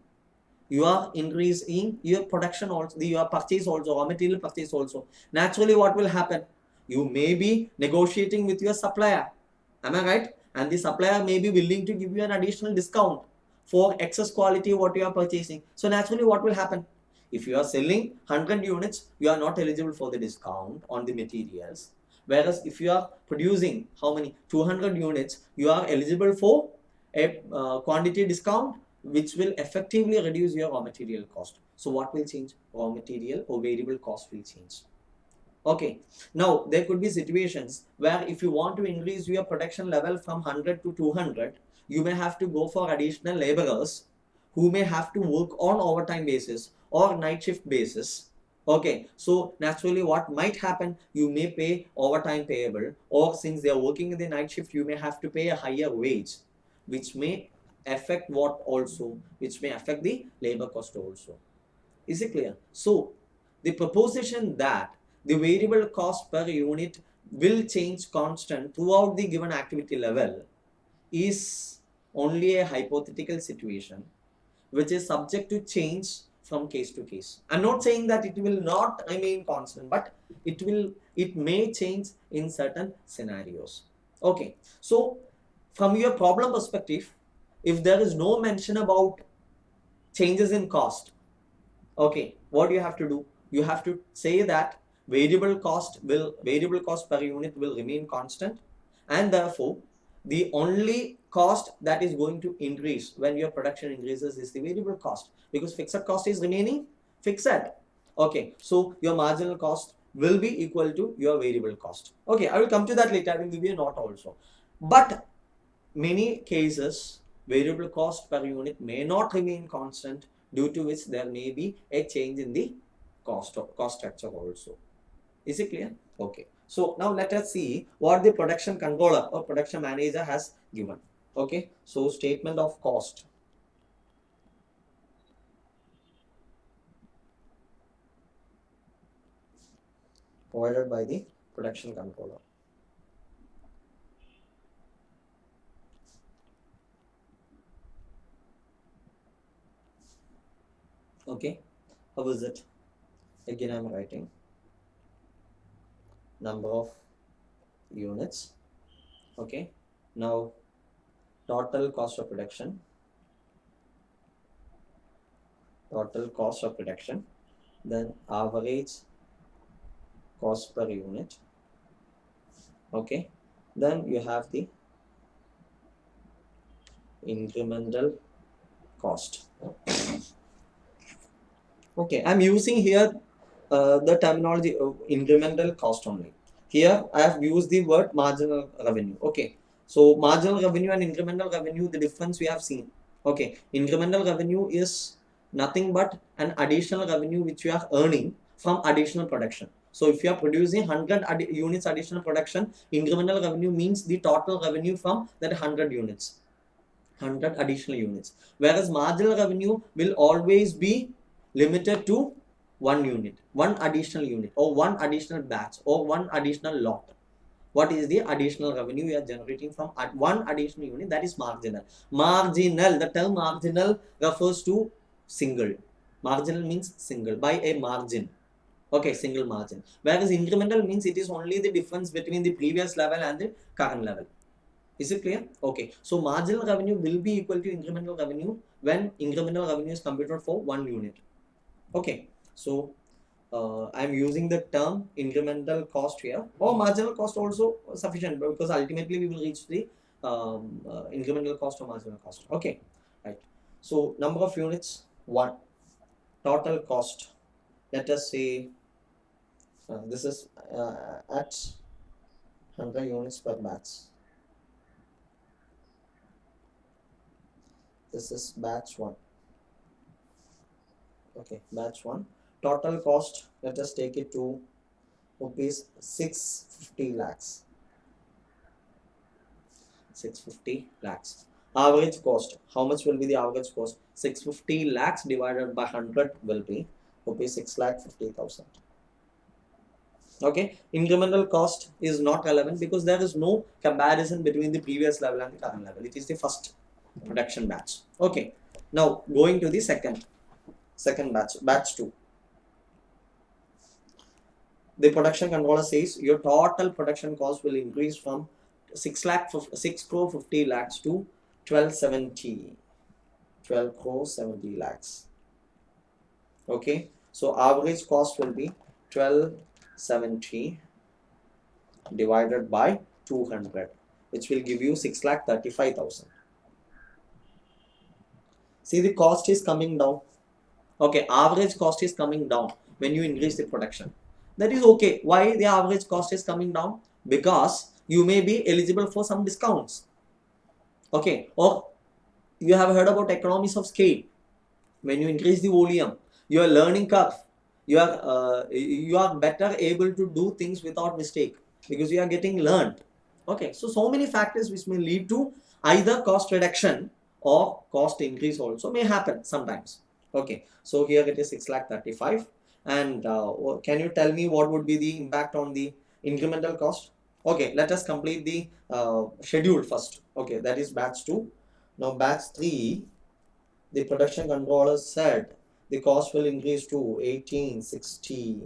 Speaker 1: you are increasing your production also, your purchase also, raw material purchase also. Naturally, what will happen? You may be negotiating with your supplier. Am I right? And the supplier may be willing to give you an additional discount for excess quality what you are purchasing. So naturally, what will happen? If you are selling 100 units, you are not eligible for the discount on the materials. Whereas if you are producing how many 200 units, you are eligible for a quantity discount which will effectively reduce your raw material cost. So what will change? Raw material or variable cost will change. Okay, now there could be situations where if you want to increase your production level from 100 to 200, you may have to go for additional laborers who may have to work on overtime basis or night shift basis. Okay, so naturally what might happen, you may pay overtime payable, or since they are working in the night shift, you may have to pay a higher wage, which may affect what also, which may affect the labor cost also. Is it clear? So the proposition that the variable cost per unit will change constant throughout the given activity level is only a hypothetical situation which is subject to change from case to case. I'm not saying that it will not remain constant, but it may change in certain scenarios. Okay, so from your problem perspective, if there is no mention about changes in cost, okay, what you have to do, you have to say that variable cost per unit will remain constant, and therefore the only cost that is going to increase when your production increases is the variable cost, because fixed cost is remaining fixed. Okay, so your marginal cost will be equal to your variable cost. Okay, I will come to that later. I will give you a note also. But many cases, variable cost per unit may not remain constant, due to which there may be a change in the cost structure also. Is it clear? Okay. So now let us see what the production controller or production manager has given. Okay. So statement of cost. Provided by the production controller. Okay. How is it? Again, I'm writing number of units. Okay. Now total cost of production. Total cost of production. Then average cost per unit. Okay. Then you have the incremental cost. Okay, I'm using here the terminology of incremental cost only. Here I have used the word marginal revenue. Okay, so marginal revenue and incremental revenue, the difference we have seen. Okay, incremental revenue is nothing but an additional revenue which you are earning from additional production. So if you are producing 100 units additional production, incremental revenue means the total revenue from that 100 units, 100 additional units. Whereas marginal revenue will always be limited to one unit, one additional unit, or one additional batch, or one additional lot. What is the additional revenue you are generating from one additional unit? That is marginal. Marginal, the term marginal refers to single. Marginal means single, by a margin. Okay, single margin. Whereas incremental means it is only the difference between the previous level and the current level. Is it clear? Okay. So marginal revenue will be equal to incremental revenue when incremental revenue is computed for one unit. Okay. So I'm using the term incremental cost here, or marginal cost also sufficient, because ultimately we will reach the incremental cost or marginal cost. Okay. Right. So number of units, 1. Total cost, let us say this is at 100 units per batch. This is batch 1. Okay, batch 1. Total cost, let us take it to rupees 650 lakhs. 650 lakhs. Average cost, how much will be the average cost? 650 lakhs divided by 100 will be rupees 6,50,000. Okay, incremental cost is not relevant because there is no comparison between the previous level and the current level. It is the first production batch. Okay, now going to the second batch 2. The production controller says your total production cost will increase from 6 crore 50 lakhs to 12 crore 70 lakhs. Okay, so average cost will be 1270 divided by 200, which will give you 6,35,000. See, the cost is coming down. Okay, average cost is coming down when you increase the production. That is okay. Why the average cost is coming down? Because you may be eligible for some discounts. Okay, or you have heard about economies of scale. When you increase the volume, your learning curve, you are better able to do things without mistake, because you are getting learned. Okay, so many factors which may lead to either cost reduction or cost increase also may happen sometimes. Okay, so here it is 6,35,000. And can you tell me what would be the impact on the incremental cost? Okay, let us complete the schedule first. Okay, that is batch 2. Now batch 3, the production controller said the cost will increase to 1860.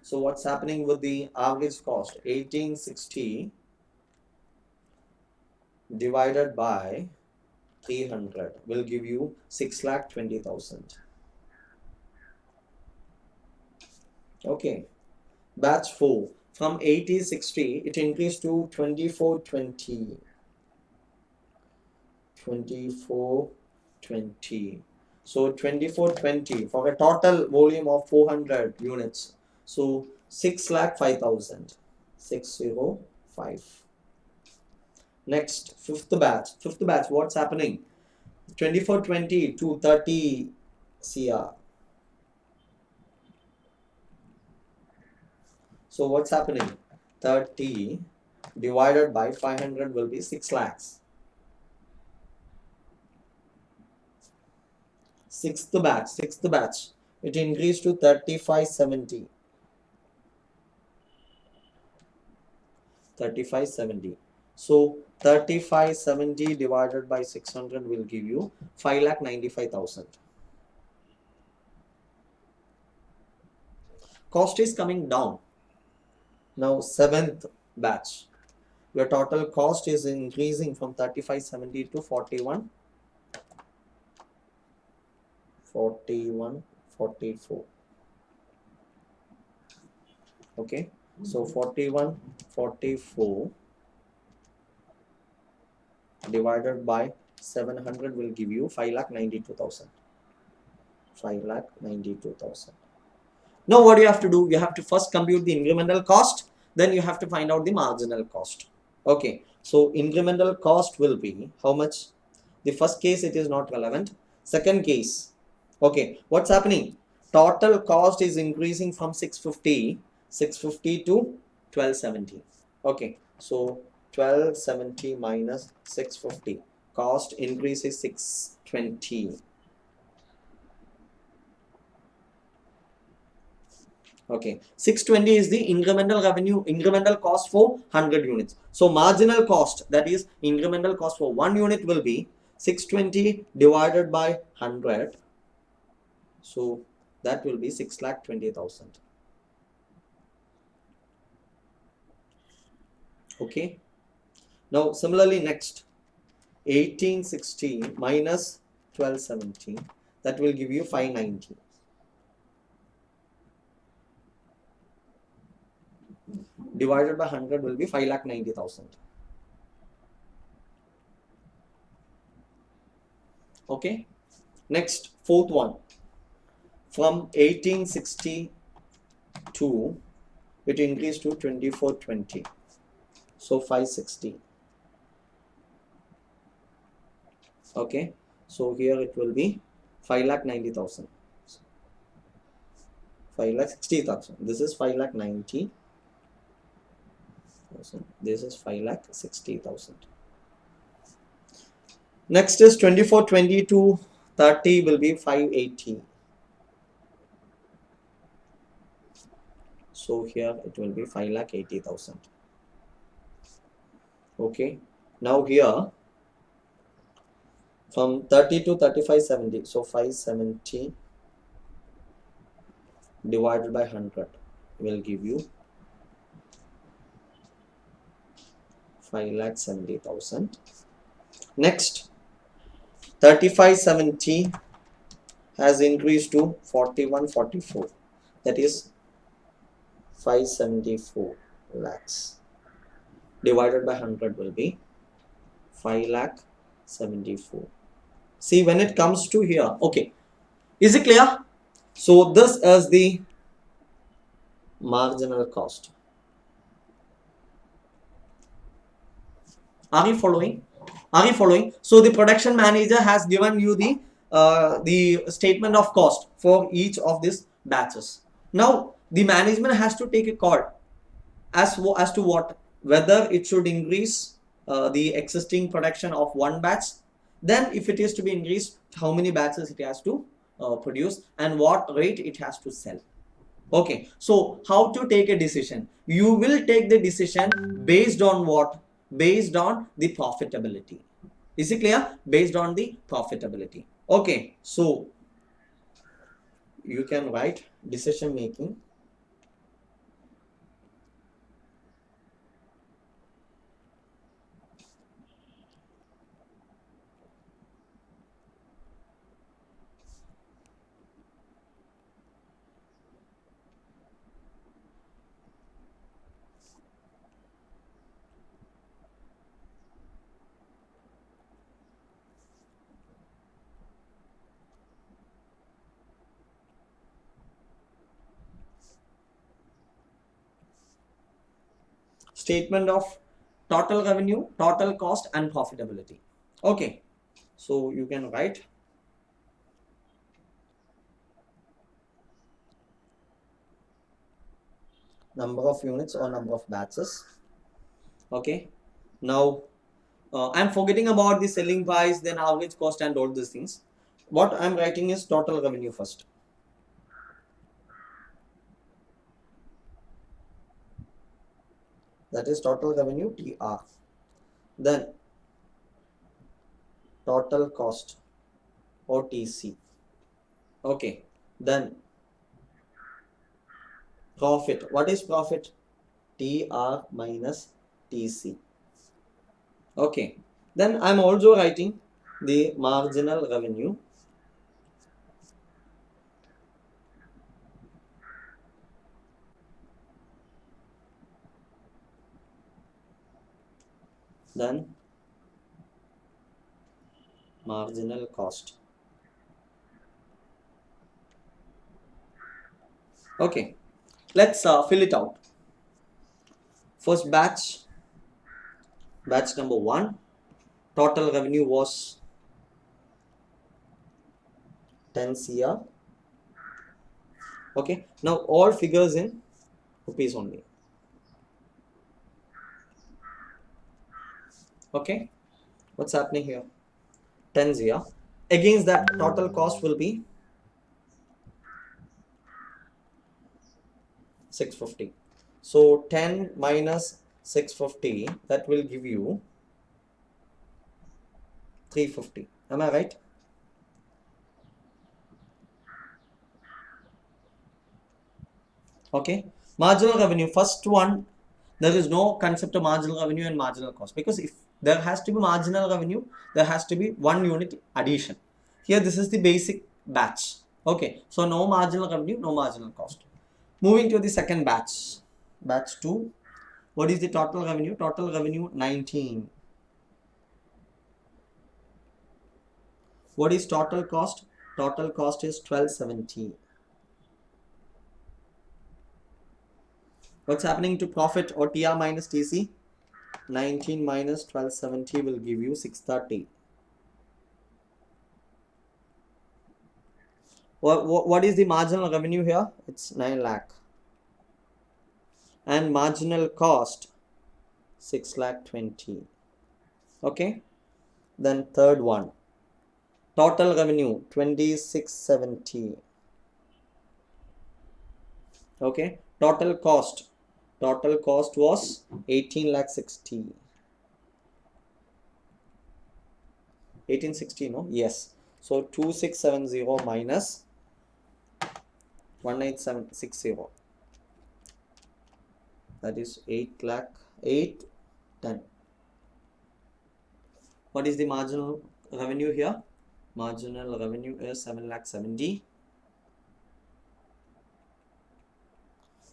Speaker 1: So what's happening with the average cost? 1860 divided by 300 will give you 6,20,000. Okay. Batch 4, from 1860 it increased to 2420. 2420. So 2420 for a total volume of 400 units. So 6,05,000. 605. Next, fifth batch. Fifth batch, what's happening? 2420 to 30 CR. So what's happening? 30 divided by 500 will be 6 lakhs. Sixth batch, it increased to 3570. 3570. So 3570 divided by 600 will give you 5,95,000. Cost is coming down. Now seventh batch, your total cost is increasing from 3570 to 41, 44. Okay, so 41, 44 divided by 700 will give you 5,92,000. 5,92,000. Now what you have to do? You have to first compute the incremental cost, then you have to find out the marginal cost. Okay, so incremental cost will be how much? The first case it is not relevant. Second case, okay, what's happening? Total cost is increasing from 650 to 1270. Okay, so 1270 minus 650, cost increase is 620. Okay, 620 is the incremental cost for 100 units. So marginal cost, that is incremental cost for 1 unit, will be 620 divided by 100. So that will be 6,20,000. Okay. Now similarly, next 1860 minus 1270, that will give you 590. Divided by 100 will be 5,90,000. Okay. Next, fourth one, from 1862 it increased to 2420. So 560. Okay. So here it will be 5,90,000. 5,60,000. This is 5,90,000. This is 5,60,000. Next is 2420 to 30 will be 580. So here it will be 5,80,000. Okay. Now here from 30 to 3570. So 570 divided by 100 will give you 5,70,000. Next, 3570 has increased to 4144. That is 574 lakhs. Divided by 100 will be 5,74,000. See, when it comes to here, okay, is it clear? So this is the marginal cost. Are you following? Are you following? So the production manager has given you the the statement of cost for each of these batches. Now the management has to take a call as to what, whether it should increase the existing production of one batch, then if it is to be increased, how many batches it has to produce and what rate it has to sell. Okay, so how to take a decision? You will take the decision based on what? Based on the profitability. Is it clear? Based on the profitability. Okay, so you can write decision making statement of total revenue, total cost and profitability. Okay, so you can write number of units or number of batches. Okay, now I'm forgetting about the selling price, then average cost and all these things. What I'm writing is total revenue first. That is total revenue TR. Then total cost or TC. Okay, then profit. What is profit? TR minus TC. Okay, then I'm also writing the marginal revenue. Then marginal cost. Okay, let's fill it out. First batch number 1, total revenue was 10 CR. Okay, now all figures in rupees only. Okay, what's happening here? 10 CR. Against that, total cost will be 650. So 10 minus 650, that will give you 350. Am I right? Okay, marginal revenue, first one, there is no concept of marginal revenue and marginal cost, because if there has to be marginal revenue, there has to be 1 unit addition. Here this is the basic batch. Okay, so no marginal revenue, no marginal cost. Moving to the second batch, batch 2. What is the total revenue? Total revenue 19. What is total cost? Total cost is 1270. What's happening to profit or TR minus TC? 19 minus 1270 will give you 630. What is the marginal revenue here? It's 9 lakh. And marginal cost 6 lakh 20. Okay. Then third one. Total revenue 2670. Okay. Total cost was 18 lakh 60. 1860, no? Yes. So 2670 minus 18760. That is 810. What is the marginal revenue here? Marginal revenue is 7 lakh 70.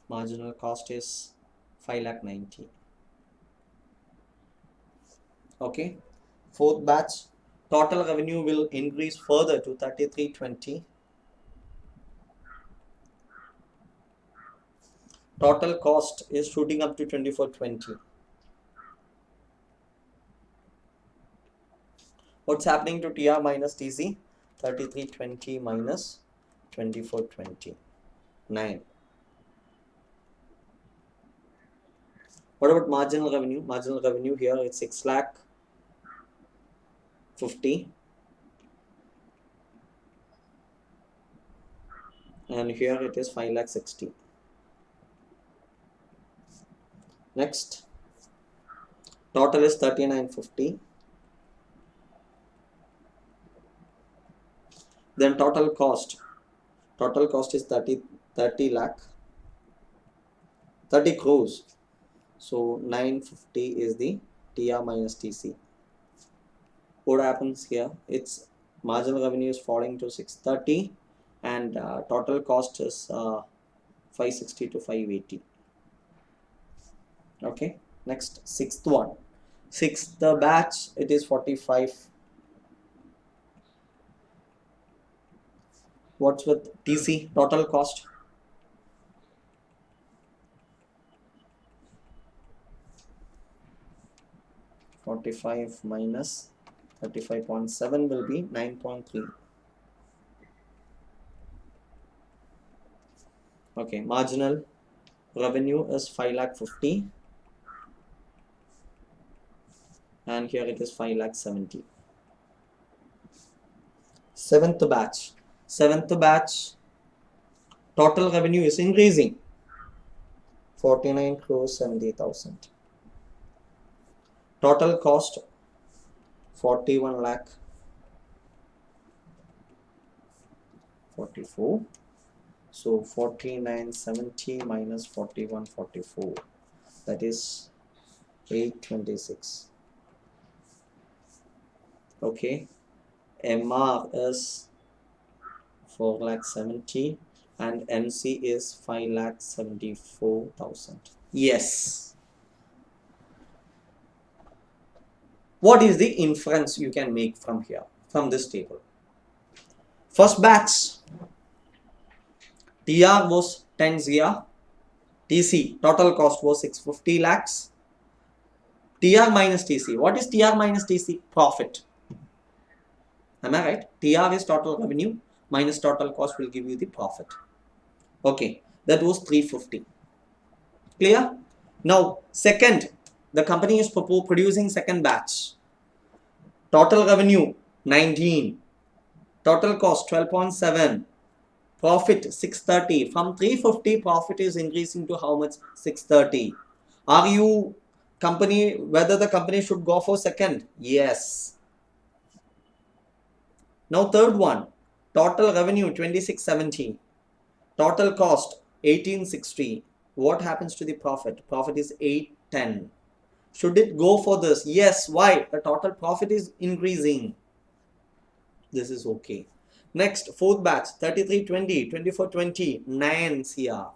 Speaker 1: Marginal cost is 5 lakh 90. Okay. Fourth batch, total revenue will increase further to 3320. Total cost is shooting up to 2420. What's happening to TR minus TC? 3320 minus 2420. 9. What about marginal revenue? Marginal revenue here it's 6 lakh 50. And here it is 5 lakh 60. Next, total is 3950. Then total cost is 30 lakh 30 crores. So 950 is the TR minus TC. What happens here? Its marginal revenue is falling to 630 and total cost is 560 to 580. Okay, next, sixth batch, it is 45. What's with TC? Total cost? $45 minus 35.7 will be 9.3. Okay, marginal revenue is 5 lakh 50 and here it is 5 lakh 70. Seventh batch, total revenue is increasing, 49 crores 70,000. Total cost 41 lakh 44. So 4970 minus 4144, that is 826. Okay, MR is 4 lakh 70 and MC is 5 lakh 74,000. Yes. What is the inference you can make from here, from this table? First batch, TR was 10 ZR, TC, total cost was 650 lakhs. TR minus TC. What is TR minus TC? Profit. Am I right? TR is total revenue minus total cost will give you the profit. Okay, that was 350. Clear? Now, second, the company is producing second batch. Total revenue 19. Total cost 12.7. Profit 630. From 350, profit is increasing to how much? 630. Are you whether the company should go for second? Yes. Now third one, total revenue 2670. Total cost 1860. What happens to the profit? Profit is 810. Should it go for this? Yes. Why? The total profit is increasing. This is okay. Next, fourth batch, 3320, 2420, 9 CR.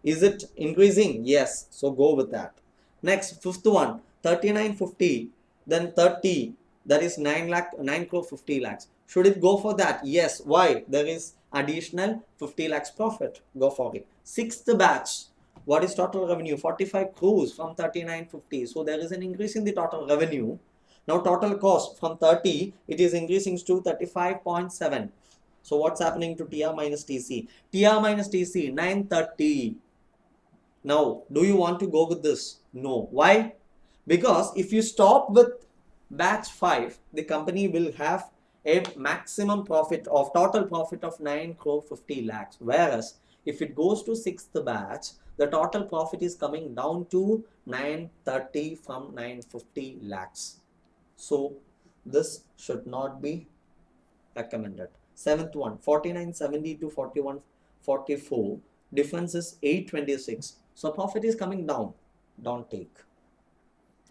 Speaker 1: Is it increasing? Yes. So go with that. Next, fifth one, 3950, then 30, that is 9 crore 50 lakhs. Should it go for that? Yes. Why? There is additional 50 lakhs profit. Go for it. Sixth batch, what is total revenue? 45 crores from 3950. So there is an increase in the total revenue. Now total cost from 30, it is increasing to 35.7. So what's happening to TR minus TC? TR minus TC 930. Now, do you want to go with this? No. Why? Because if you stop with batch 5, the company will have a maximum profit of total profit of 9 crore 50 lakhs. Whereas if it goes to 6th batch, the total profit is coming down to 930 from 950 lakhs. So this should not be recommended. Seventh one, 4970 to 4144. Difference is 826. So profit is coming down. Don't take.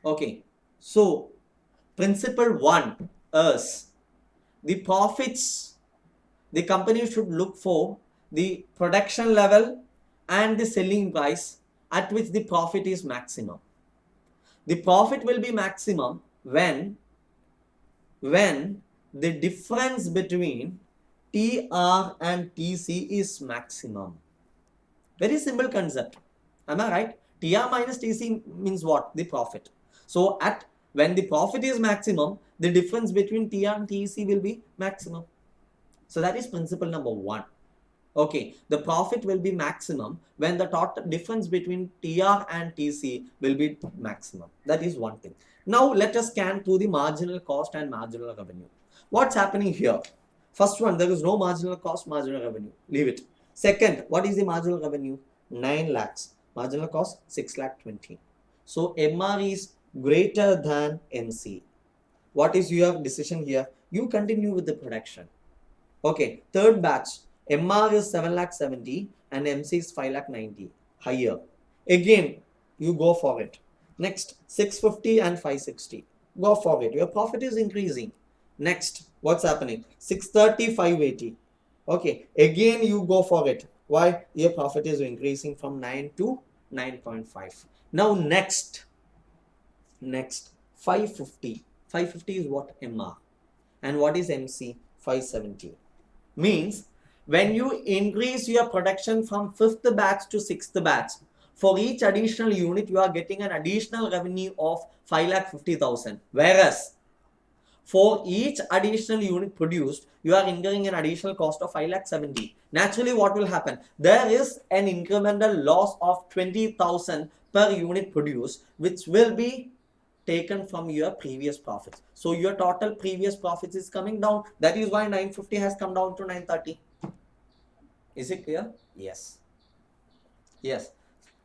Speaker 1: Okay. So principle 1 is the profits. The company should look for the production level and the selling price at which the profit is maximum. The profit will be maximum when the difference between TR and TC is maximum. Very simple concept. Am I right? TR minus TC means what? The profit. So when the profit is maximum, the difference between TR and TC will be maximum. So that is principle number 1. Okay, the profit will be maximum when the total difference between TR and TC will be maximum. That is one thing. Now let us scan through the marginal cost and marginal revenue. What's happening here? First one, there is no marginal cost, marginal revenue. Leave it. Second, what is the marginal revenue? 9 lakhs. Marginal cost 6 lakh 20. So MR is greater than MC. What is your decision here? You continue with the production. Okay, third batch, MR is 7 lakh 70 and MC is 5 lakh 90, higher. Again, you go for it. Next, 650 and 560, go for it. Your profit is increasing. Next, what's happening? 630, 580. Okay, again you go for it. Why? Your profit is increasing from 9 to 9.5. Now next 550. 550 is what? MR. And what is MC? 570. Means when you increase your production from 5th batch to 6th batch, for each additional unit you are getting an additional revenue of 5,50,000. Whereas for each additional unit produced, you are incurring an additional cost of 5,70,000. Naturally, what will happen? There is an incremental loss of 20,000 per unit produced, which will be taken from your previous profits. So your total previous profits is coming down. That is why 950 has come down to 930. Is it clear? Yes. Yes.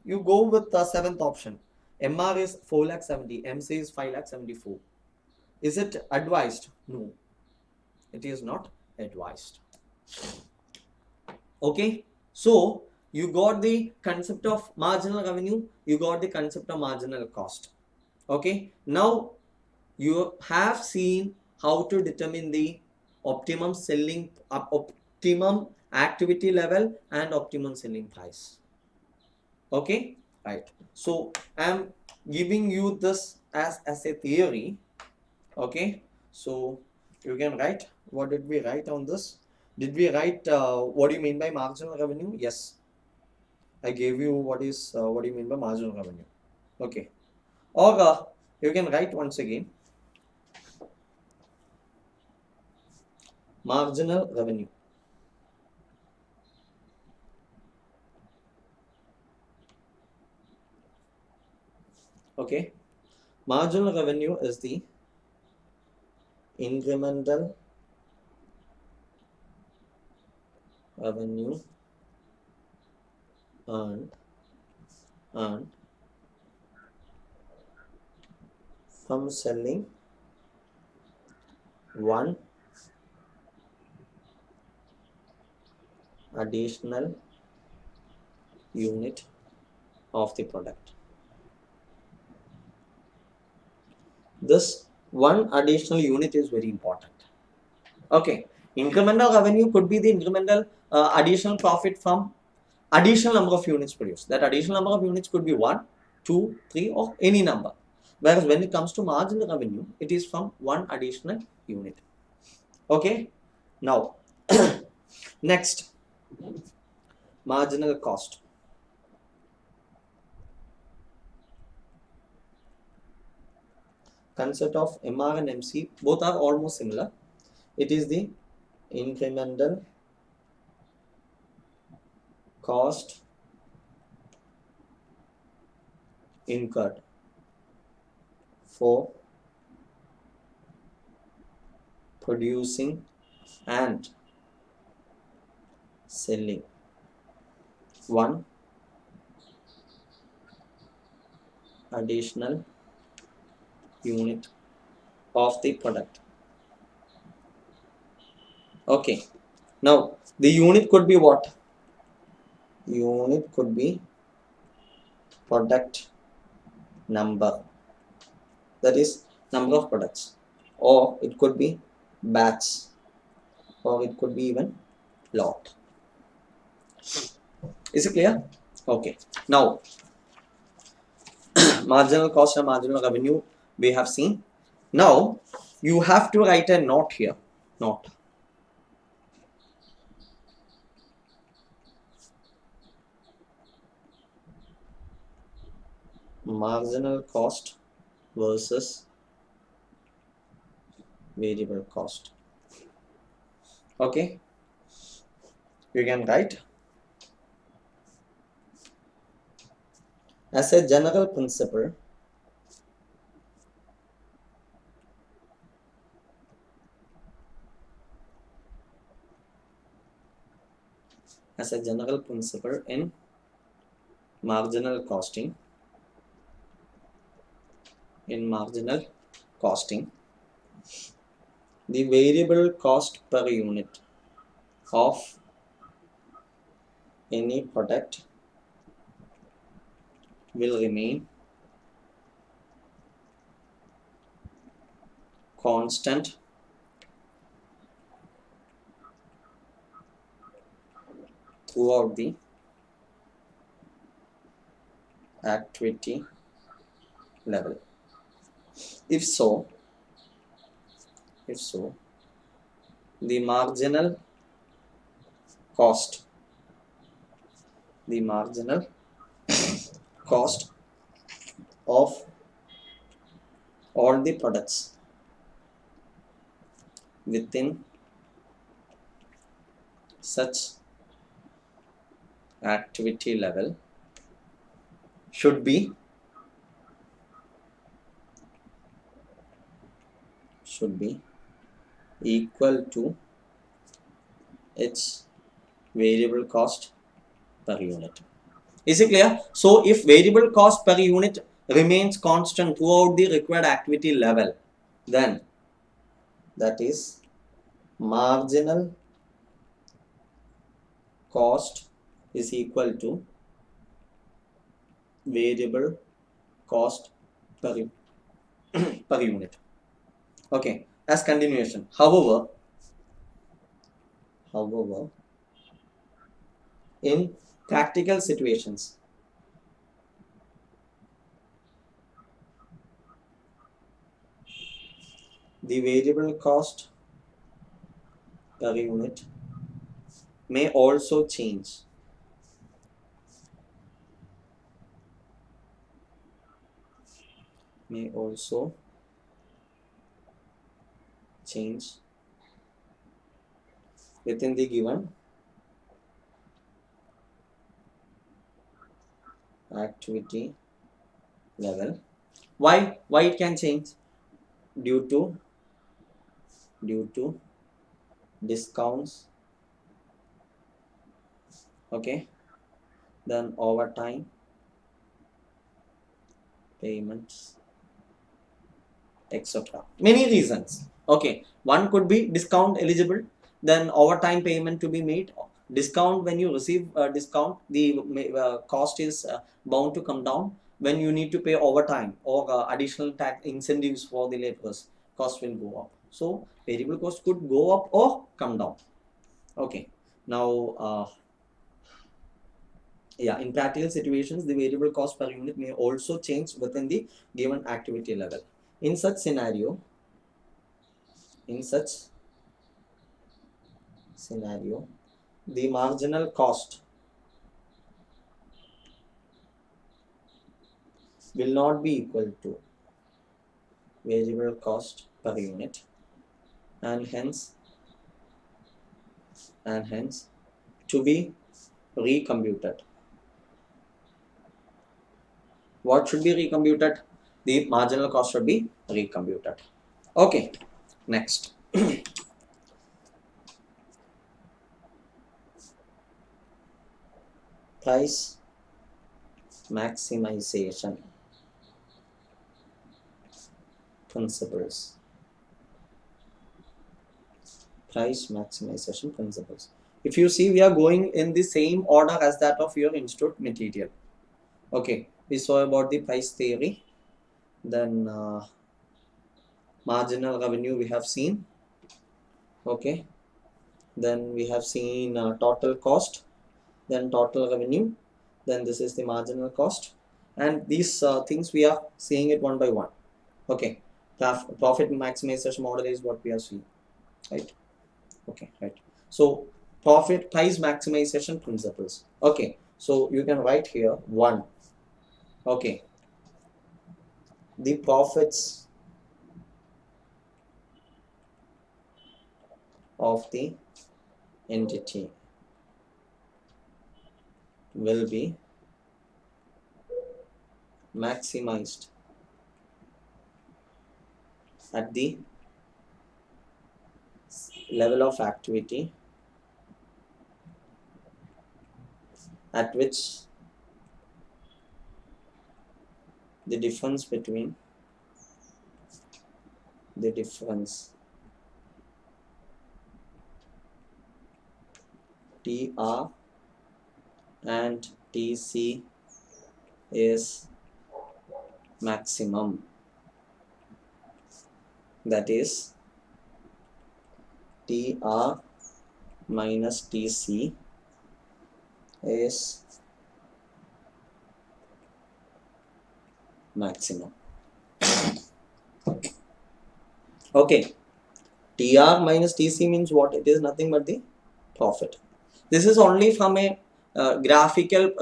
Speaker 1: You go with the 7th option. MR is 4,70,000. MC is 5,74,000. Is it advised? No. It is not advised. Okay. So you got the concept of marginal revenue. You got the concept of marginal cost. Okay. Now you have seen how to determine the optimum selling, optimum activity level and optimum selling price. Okay, right. So I am giving you this as a theory. Okay, so you can write. What did we write on this? Did we write what do you mean by marginal revenue? Yes, I gave you what do you mean by marginal revenue. Okay, or you can write once again marginal revenue. Okay, marginal revenue is the incremental revenue earned from selling one additional unit of the product. This one additional unit is very important. Okay, incremental revenue could be the incremental additional profit from additional number of units produced. That additional number of units could be 1, 2, 3 or any number. Whereas when it comes to marginal revenue, it is from one additional unit. Okay, now next, marginal cost. Concept of MR and MC, both are almost similar. It is the incremental cost incurred for producing and selling one additional unit of the product. Okay, now the unit could be what? Unit could be product number, that is number of products, or it could be batch, or it could be even lot. Is it clear? Okay, now marginal cost and marginal revenue we have seen. Now you have to write a note here. Note. Marginal cost versus variable cost. Okay, You can write as a general principle. As a general principle in marginal costing, the variable cost per unit of any product will remain constant throughout the activity level. If so, the marginal cost, the marginal cost of all the products within such activity level should be equal to its variable cost per unit. Is it clear? So if variable cost per unit remains constant throughout the required activity level, then that is marginal cost is equal to variable cost per, per unit. Okay, as continuation. However, in practical situations, the variable cost per unit may also change. Within the given activity level. Why it can change? Due to discounts, okay, then overtime payments, etc. Many reasons. Okay, one could be discount eligible, then overtime payment to be made. Discount, when you receive a discount, the cost is bound to come down. When you need to pay overtime or additional tax incentives for the laborers, cost will go up. So variable cost could go up or come down. Okay, now yeah, in practical situations, the variable cost per unit may also change within the given activity level. In such scenario, the marginal cost will not be equal to variable cost per unit, and hence to be recomputed. What should be recomputed? The marginal cost should be recomputed. Okay, next. Price maximization principles. If you see, we are going in the same order as that of your institute material. Okay, we saw about the price theory, then marginal revenue we have seen. Okay, then we have seen total cost, then total revenue, then this is the marginal cost, and these things we are seeing it one by one. Okay, profit maximization model is what we are seeing, right? Okay, right. So profit price maximization principles. Okay, so you can write here one. Okay, the profits of the entity will be maximized at the level of activity at which the difference between TR and TC is maximum. That is TR minus TC is maximum. Okay, TR minus TC means what? It is nothing but the profit. This is only from a graphical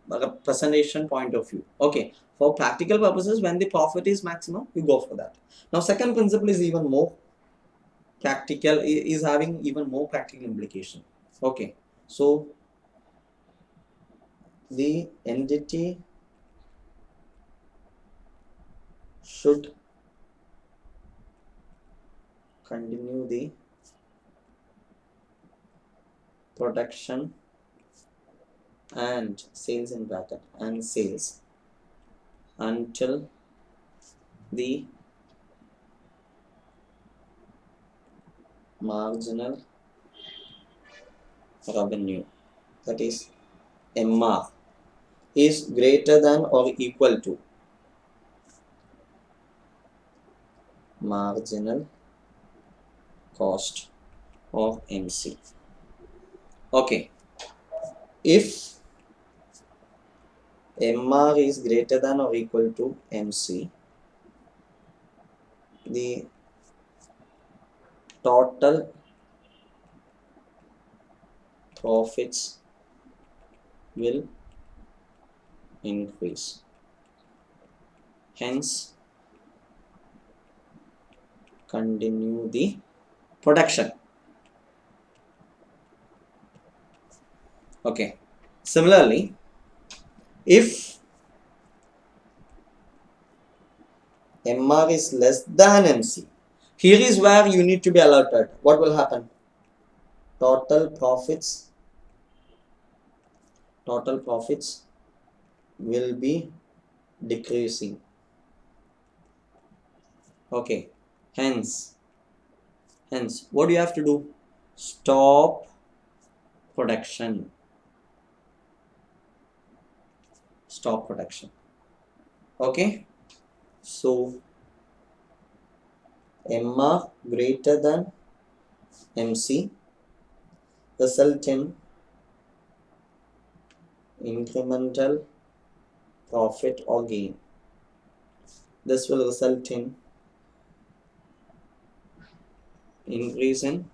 Speaker 1: representation point of view. Okay, for practical purposes, when the profit is maximum, you go for that. Now, second principle is even more practical, is having even more practical implication. Okay, so the entity should continue the production and sales in bracket and sales until the marginal revenue, that is MR, is greater than or equal to marginal cost of MC. Okay, if MR is greater than or equal to MC, the total profits will increase. Hence, continue the production. Okay. Similarly, if MR is less than MC, here is where you need to be alerted. What will happen? Total profits will be decreasing. Okay. Hence, what do you have to do? Stop production. Stop production. Okay. So, MR greater than MC result in incremental profit or gain. This will result in increase in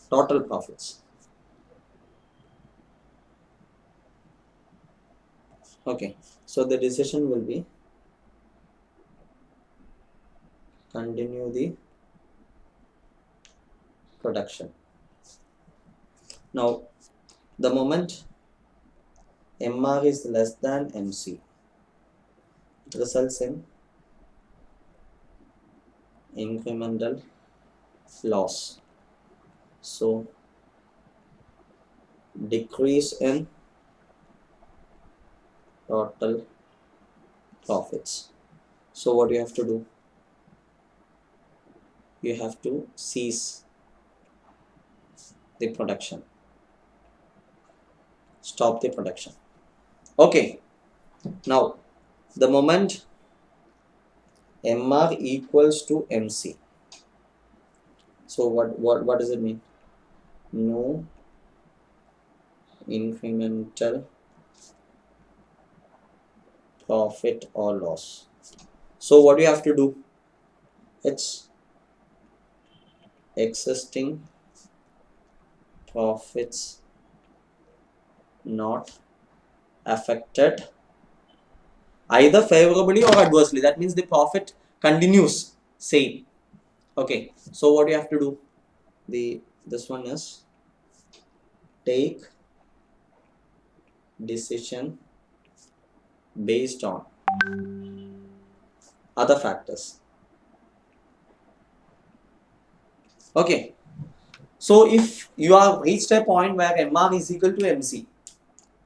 Speaker 1: total profits. Okay, so the decision will be continue the production. Now, the moment MR is less than MC, it results in incremental loss. So, decrease in total profits. So, what you have to do? You have to cease the production. Stop the production. Okay. Now, the moment MR equals to MC. So what does it mean? No incremental profit or loss. So what do you have to do? It's existing profits not affected either favorably or adversely. That means the profit continues same. Okay, so what do you have to do? This one is take decision based on other factors. Okay, so if you have reached a point where MR is equal to MC,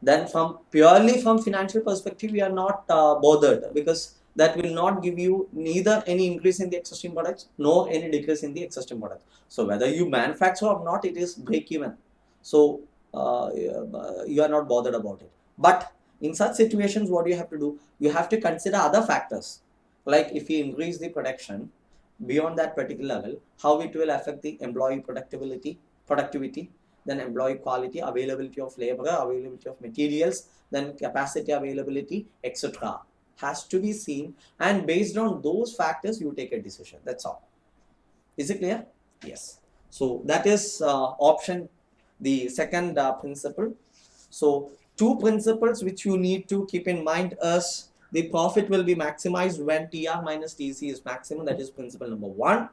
Speaker 1: then from purely from financial perspective, we are not bothered, because that will not give you neither any increase in the existing products nor any decrease in the existing products. So whether you manufacture or not, it is break even. So you are not bothered about it. But in such situations, what you have to do, you have to consider other factors, like if you increase the production beyond that particular level, how it will affect the employee productivity, then employee quality, availability of labor, availability of materials, then capacity availability, etc. has to be seen, and based on those factors you take a decision. That's all. Is it clear? Yes. So that is option, the second principle. So two principles which you need to keep in mind is the profit will be maximized when TR minus TC is maximum. That is principle number 1.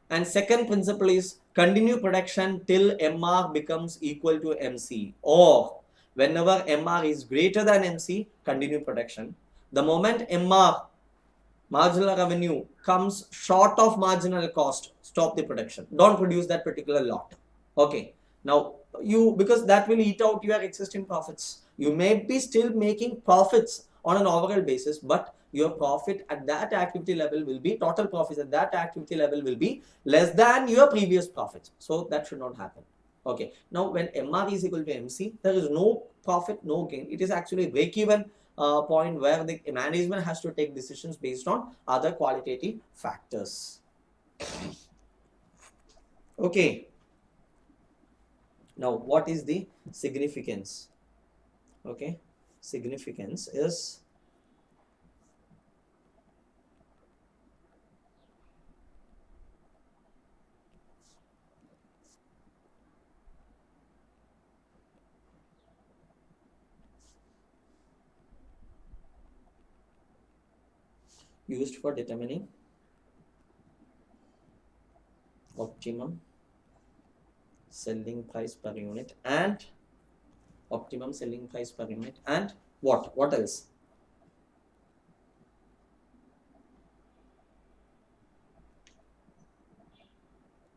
Speaker 1: And second principle is continue production till MR becomes equal to MC, or whenever MR is greater than MC, continue production. The moment MR, marginal revenue, comes short of marginal cost, stop the production. Don't produce that particular lot. Okay. Now because that will eat out your existing profits. You may be still making profits on an overall basis, but your profit at that activity level will be, total profits at that activity level will be less than your previous profits. So that should not happen. Okay. Now when MR is equal to MC, there is no profit, no gain. It is actually a break-even point where the management has to take decisions based on other qualitative factors. Okay. Now what is the significance? Okay, significance is used for determining optimum selling price per unit and optimum selling price per unit and what else?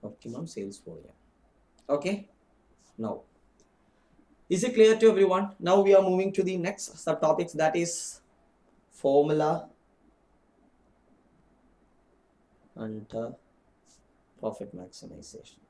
Speaker 1: Optimum sales volume. Okay. Now is it clear to everyone? Now we are moving to the next subtopics, that is formula and profit maximization.